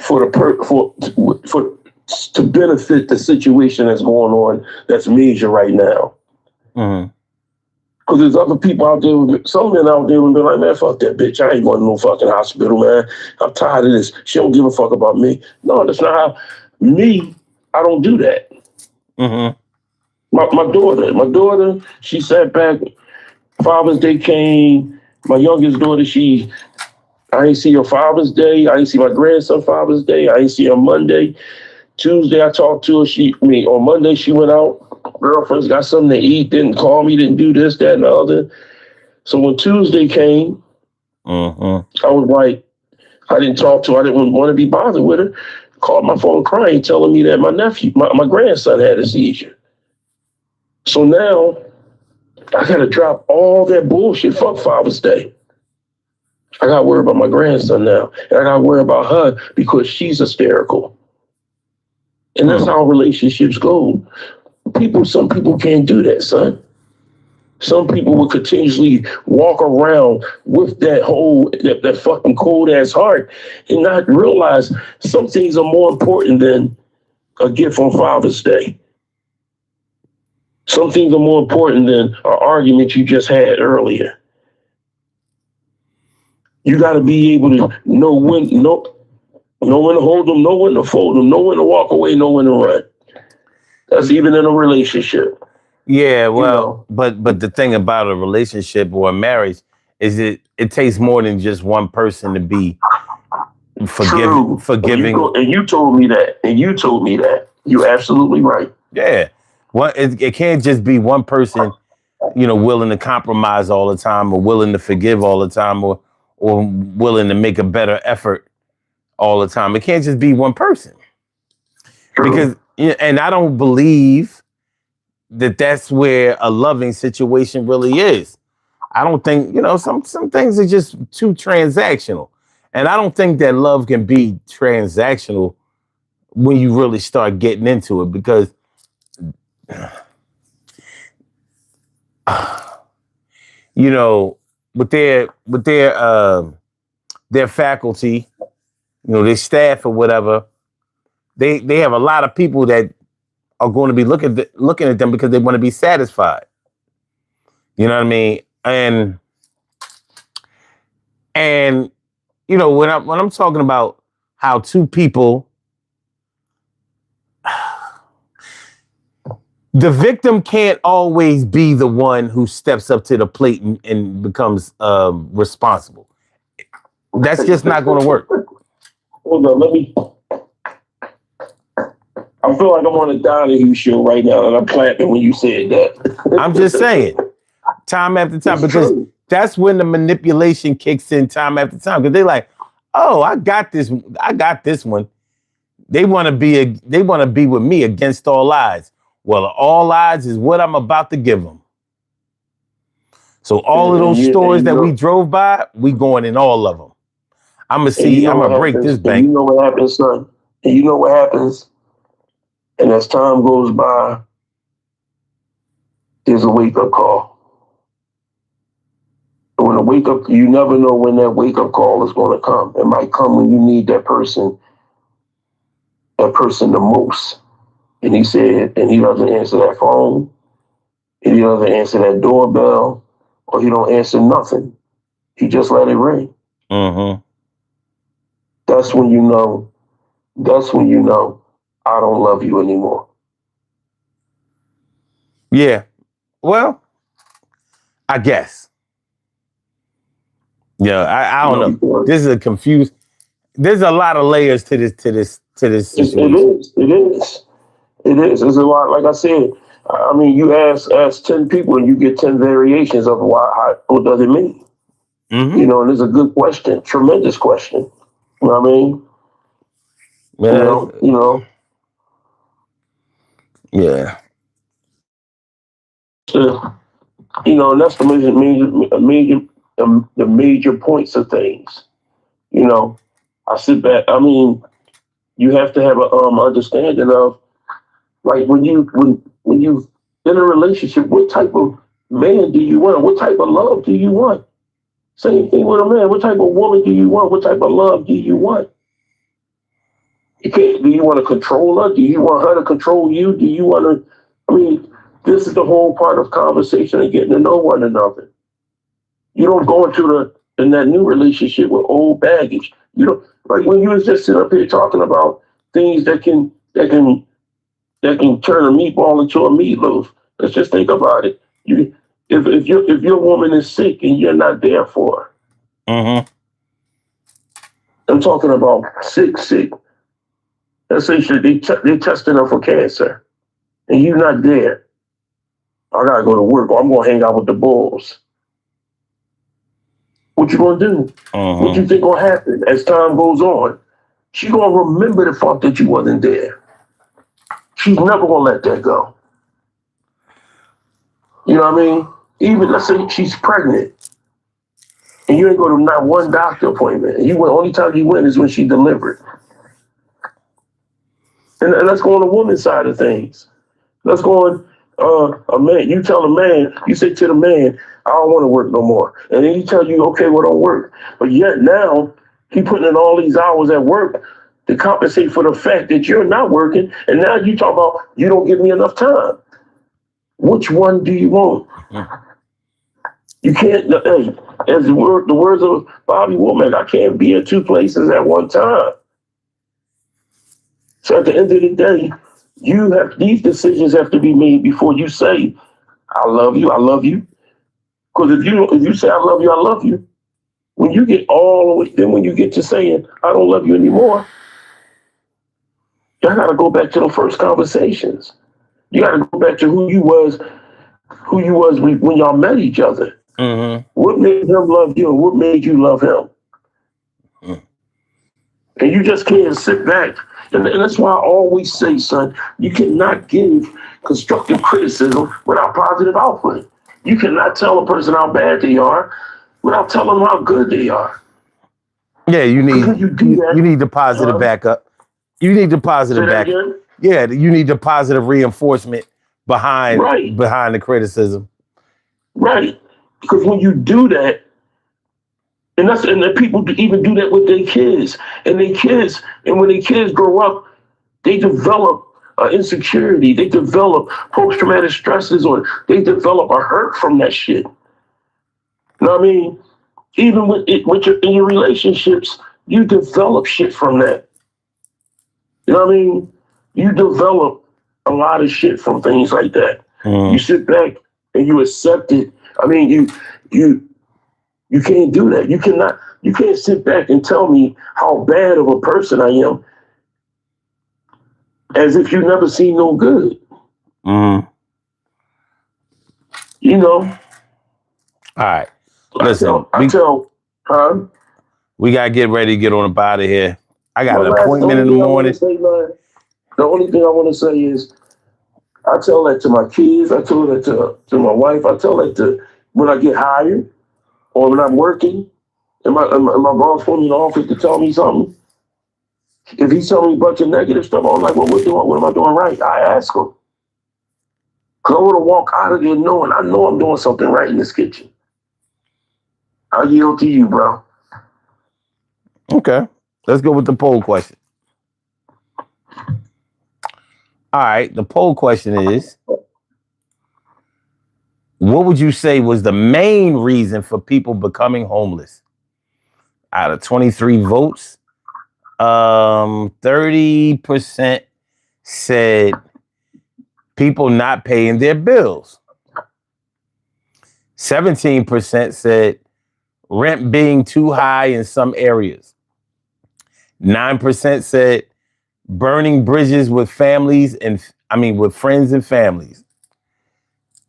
Speaker 2: benefit the situation that's going on that's major right now.
Speaker 1: Mm-hmm.
Speaker 2: Because there's other people out there, some men out there would be like, man, fuck that bitch. I ain't going to no fucking hospital, man. I'm tired of this. She don't give a fuck about me. No, that's not how. I don't do that.
Speaker 1: Mm-hmm.
Speaker 2: My daughter, she sat back. Father's Day came. My youngest daughter, I ain't see her Father's Day. I ain't see my grandson Father's Day. I ain't see her Monday. Tuesday, I talked to her. On Monday, she went out. Girlfriends got something to eat, didn't call me, didn't do this, that, and the other. So when Tuesday came, I was like, I didn't talk to her. I didn't want to be bothered with her. Called my phone crying, telling me that my grandson had a seizure. So now I got to drop all that bullshit. Fuck Father's Day. I got to worry about my grandson now. And I got to worry about her because she's hysterical. And that's how relationships go. Some people can't do that, son. Some people will continuously walk around with that fucking cold ass heart and not realize some things are more important than a gift on Father's Day. Some things are more important than an argument you just had earlier. You got to be able to know when to hold them, know when to fold them, know when to walk away, know when to run. That's even in a relationship.
Speaker 1: Yeah,
Speaker 2: You
Speaker 1: well,
Speaker 2: know,
Speaker 1: but the thing about a relationship or a marriage is it takes more than just one person to be
Speaker 2: true.
Speaker 1: forgiving.
Speaker 2: And you told me that. And you told me that. You're absolutely right.
Speaker 1: Yeah. It can't just be one person, willing to compromise all the time or willing to forgive all the time or willing to make a better effort all the time. It can't just be one person.
Speaker 2: True.
Speaker 1: Because and I don't believe that's where a loving situation really is. I don't think, some things are just too transactional. And I don't think that love can be transactional when you really start getting into it because with their faculty, their staff or whatever, they have a lot of people that are going to be looking at them because they want to be satisfied. You know what I mean? And when I'm talking about how two people, the victim can't always be the one who steps up to the plate and becomes responsible. That's just not going to work.
Speaker 2: Hold on, let me. I feel like I'm on a Donahue show right now, and I'm clapping when you said that.
Speaker 1: I'm just saying, time after time, because that's when the manipulation kicks in time after time. Because they're like, oh, I got this one. They want to be with me against all odds. Well, all odds is what I'm about to give them. So all of those
Speaker 2: and
Speaker 1: stores
Speaker 2: you
Speaker 1: that we
Speaker 2: know,
Speaker 1: drove by, we going in all of them. I'm gonna
Speaker 2: and you
Speaker 1: see.
Speaker 2: know
Speaker 1: I'm
Speaker 2: what
Speaker 1: gonna break
Speaker 2: happens,
Speaker 1: this bank.
Speaker 2: son. And you know what happens, and as time goes by, there's a wake up call. And when a wake up, you never know when that wake up call is going to come. It might come when you need that person the most. And he said, and he doesn't answer that phone, and he doesn't answer that doorbell, or he don't answer nothing. He just let it ring.
Speaker 1: Mm-hmm.
Speaker 2: That's when you know. That's when you know I don't love you anymore.
Speaker 1: Yeah. Well, I guess. Yeah. I
Speaker 2: You
Speaker 1: don't
Speaker 2: know,
Speaker 1: know.
Speaker 2: because
Speaker 1: This is a confused. There's a lot of layers to this
Speaker 2: it
Speaker 1: situation.
Speaker 2: is. It is. It is. It's a lot. Like I said, I mean, you ask 10 people and you get 10 variations of what does it mean?
Speaker 1: Mm-hmm.
Speaker 2: And it's a good question, tremendous question. You know what I mean? You
Speaker 1: Yeah.
Speaker 2: know, you know,
Speaker 1: Yeah.
Speaker 2: uh, and that's the major points of things. You know, I sit back. I mean, you have to have a understanding of like when you in a relationship, what type of man do you want? What type of love do you want? Same thing with a man. What type of woman do you want? What type of love do you want? You can't. Do you want to control her? Do you want her to control you? Do you want to? I mean, this is the whole part of conversation and getting to know one another. You don't go in that new relationship with old baggage. You don't like when you was just sitting up here talking about things that can turn a meatball into a meatloaf. Let's just think about it. If your woman is sick and you're not there for her,
Speaker 1: Mm-hmm.
Speaker 2: I'm talking about sick. Let's say they're testing her for cancer and you're not there. I gotta go to work or I'm gonna hang out with the bulls. What you gonna do? What
Speaker 1: Mm-hmm.
Speaker 2: you think gonna happen as time goes on? She gonna remember the fact that you wasn't there. She's never gonna let that go. You know what I mean? Even let's say she's pregnant and you ain't go to not one doctor appointment. And only time you went is when she delivered. And let's go on the woman's side of things. Let's go on a man. You tell a man, you say to the man, I don't want to work no more. And then he tell you, okay, well, don't work. But yet now he putting in all these hours at work to compensate for the fact that you're not working. And now you talk about you don't give me enough time. Which one do you want? You can't, hey, as the words of Bobby Womack, I can't be in two places at one time. So at the end of the day, these decisions have to be made before you say, I love you, I love you. Because if you say I love you, when you get all the way, then when you get to saying I don't love you anymore, you gotta go back to the first conversations. You gotta go back to who you was when y'all met each other.
Speaker 1: Mm-hmm.
Speaker 2: What made him love you and what made you love him? And you just can't sit back. And that's why I always say, son, you cannot give constructive criticism without positive output. You cannot tell a person how bad they are without telling them how good they are.
Speaker 1: Yeah. You
Speaker 2: Because
Speaker 1: need
Speaker 2: when you do
Speaker 1: you
Speaker 2: that,
Speaker 1: need the positive backup. You need the
Speaker 2: say
Speaker 1: positive
Speaker 2: that
Speaker 1: back.
Speaker 2: again?
Speaker 1: Yeah. You need the positive reinforcement behind
Speaker 2: Right,
Speaker 1: behind the criticism.
Speaker 2: right. Because when you do that, and the people even do that with their kids, and when their kids grow up, they develop insecurity, they develop post traumatic stresses, or they develop a hurt from that shit. You know what I mean? Even in your relationships, you develop shit from that. You know what I mean? You develop a lot of shit from things like that. You
Speaker 1: Mm.
Speaker 2: sit back and you accept it. I mean, you you can't do that. You can't sit back and tell me how bad of a person I am as if you never seen no good.
Speaker 1: Mm.
Speaker 2: You know,
Speaker 1: All right.
Speaker 2: I
Speaker 1: Listen,
Speaker 2: tell, I tell, huh?
Speaker 1: we gotta get ready to get on up out of here. I got an
Speaker 2: The
Speaker 1: appointment
Speaker 2: only
Speaker 1: in the
Speaker 2: thing I want to
Speaker 1: morning.
Speaker 2: say, man, the only thing I want to say is I tell that to my kids. I tell that to my wife. I tell that to when I get hired or when I'm working, and my boss put me in the office to tell me something. If he's telling me a bunch of negative stuff, I'm like, well, what am I doing right? I ask him. Because I want to walk out of there knowing I know I'm doing something right in this kitchen. I yield to you, bro.
Speaker 1: Okay. Let's go with the poll question. All right. The poll question is, what would you say was the main reason for people becoming homeless? Out of 23 votes, 30% said people not paying their bills. 17% said rent being too high in some areas. 9% said burning bridges with families with friends and families.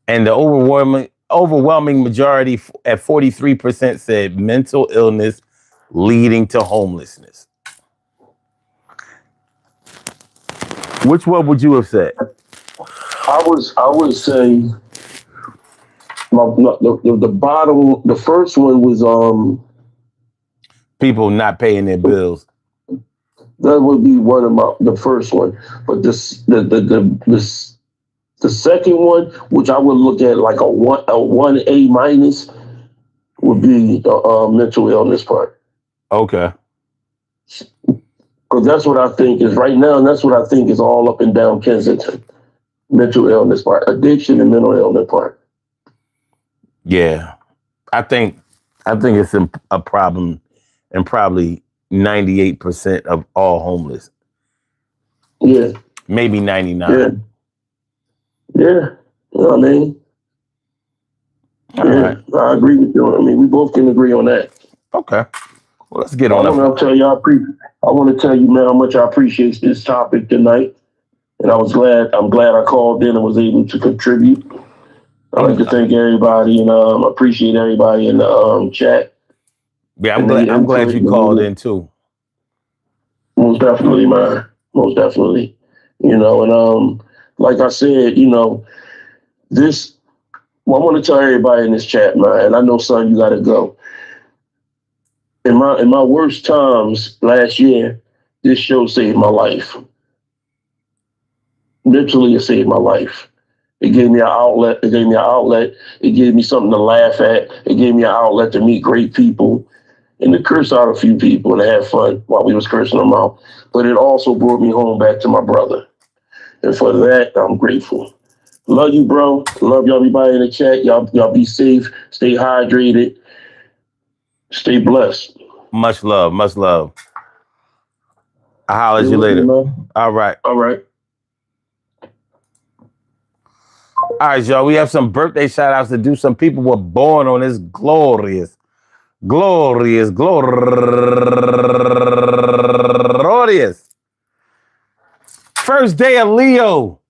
Speaker 1: And the overwhelming majority at 43% said mental illness leading to homelessness. Which one would you have said?
Speaker 2: I would say the bottom, the first one was
Speaker 1: People not paying their bills.
Speaker 2: that would be the first one, but the second one, which I would look at like a 1A minus, would be the mental illness part.
Speaker 1: Okay.
Speaker 2: Because that's what I think is right now, and that's what I think is all up and down Kensington. Mental illness part, addiction and mental illness part.
Speaker 1: Yeah, I think it's a problem in probably 98% of all homeless.
Speaker 2: Yeah,
Speaker 1: maybe 99.
Speaker 2: Yeah, you know what I mean.
Speaker 1: All right.
Speaker 2: I agree with you. I mean, we both can agree on that.
Speaker 1: Okay. Well, let's get on up.
Speaker 2: I want to tell you, man, how much I appreciate this topic tonight, and I'm glad I called in and was able to contribute. I'd like to thank everybody and appreciate everybody in the chat.
Speaker 1: Yeah, I'm glad you called in too.
Speaker 2: Most definitely, man. Most definitely. You know, and like I said, you know, I want to tell everybody in this chat, man, and I know, son, you got to go. In my worst times last year, this show saved my life. Literally, it saved my life. It gave me an outlet. It gave me something to laugh at. It gave me an outlet to meet great people and to curse out a few people and have fun while we was cursing them out. But it also brought me home back to my brother. And for that, I'm grateful. Love you, bro. Love y'all, everybody in the chat. Y'all be safe. Stay hydrated. Stay blessed.
Speaker 1: Much love. Much love. I'll holler at you later. All right.
Speaker 2: All right.
Speaker 1: All right, y'all. We have some birthday shout outs to do. Some people were born on this glorious first day of Leo,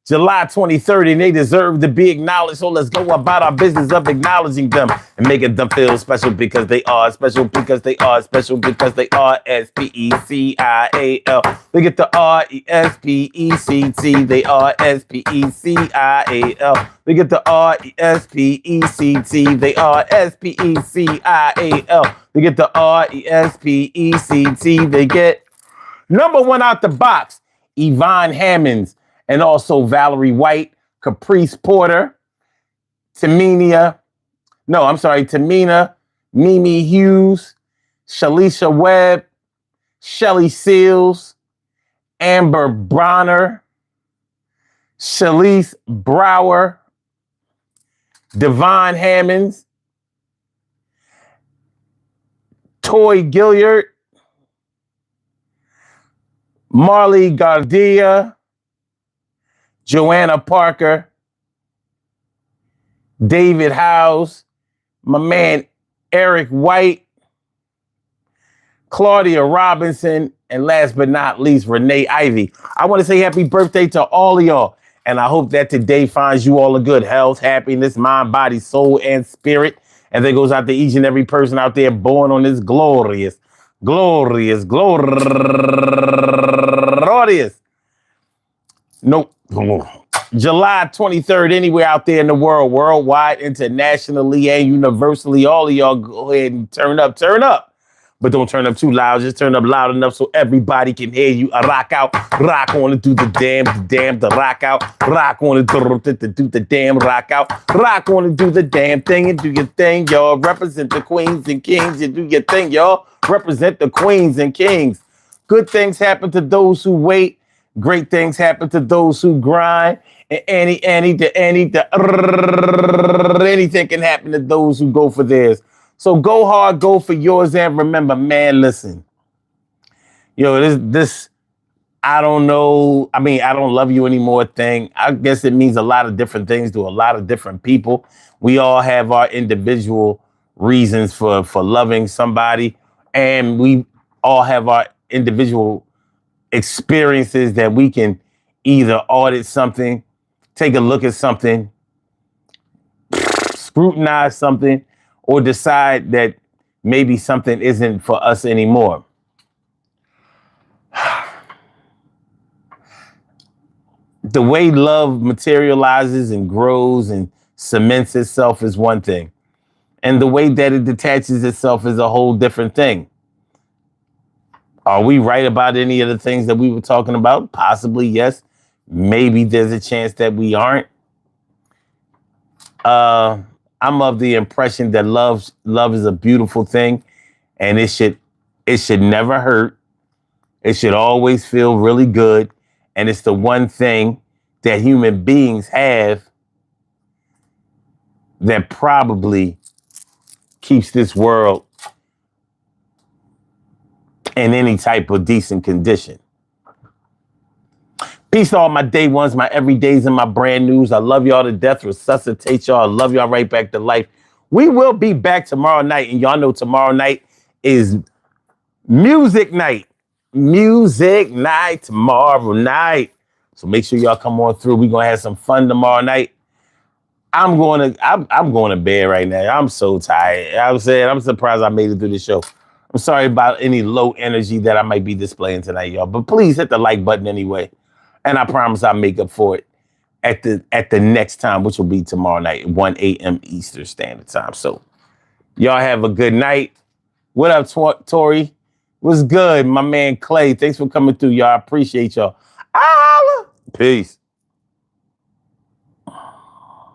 Speaker 1: July 23rd, and they deserve to be acknowledged. So let's go about our business of acknowledging them and making them feel special because they are special, because they are special, because they are SPECIAL. We get the RESPECT. They are SPECIAL. We get the RESPECT. They are SPECIAL. We get the RESPECT. They get number one out the box, Yvonne Hammonds. And also Valerie White, Caprice Porter, Tamina, Mimi Hughes, Shalisha Webb, Shelly Seals, Amber Bronner, Shalise Brower, Devon Hammonds, Toy Gilliard, Marley Gardia, Joanna Parker, David Howes, my man Eric White, Claudia Robinson, and last but not least, Renee Ivy. I want to say happy birthday to all of y'all. And I hope that today finds you all a good health, happiness, mind, body, soul, and spirit. And that goes out to each and every person out there born on this glorious. July 23rd, anywhere out there in the world, worldwide, internationally, and universally, all of y'all go ahead and turn up, turn up. But don't turn up too loud. Just turn up loud enough so everybody can hear you. Rock out, rock on it, do the damn, the rock out. Rock on it, do the damn, rock out. Rock on it, do the damn thing and do your thing, y'all. Represent the queens and kings and do your thing, y'all. Represent the queens and kings. Good things happen to those who wait. Great things happen to those who grind. And anything can happen to those who go for theirs. So go hard, go for yours, and remember, man, listen. This, I don't know. I mean, I don't love you anymore thing. I guess it means a lot of different things to a lot of different people. We all have our individual reasons for loving somebody, and we all have our individual experiences that we can either audit something, take a look at something, scrutinize something, or decide that maybe something isn't for us anymore. The way love materializes and grows and cements itself is one thing. And the way that it detaches itself is a whole different thing. Are we right about any of the things that we were talking about? Possibly, yes. Maybe there's a chance that we aren't. I'm of the impression that love is a beautiful thing, and it should never hurt. It should always feel really good, and it's the one thing that human beings have that probably keeps this world in any type of decent condition. Peace to all my day ones, my everydays, and my brand news. I love y'all to death. Resuscitate y'all. I love y'all right back to life. We will be back tomorrow night, and y'all know tomorrow night is music night. Music night tomorrow night. So make sure y'all come on through. We're gonna have some fun tomorrow night. I'm going to bed right now. I'm so tired. I'm surprised I made it through the show. I'm sorry about any low energy that I might be displaying tonight, y'all. But please hit the like button anyway. And I promise I'll make up for it at the next time, which will be tomorrow night, 1 a.m. Eastern Standard Time. So y'all have a good night. What up, Tori? What's good, my man Clay? Thanks for coming through, y'all. I appreciate y'all. Peace.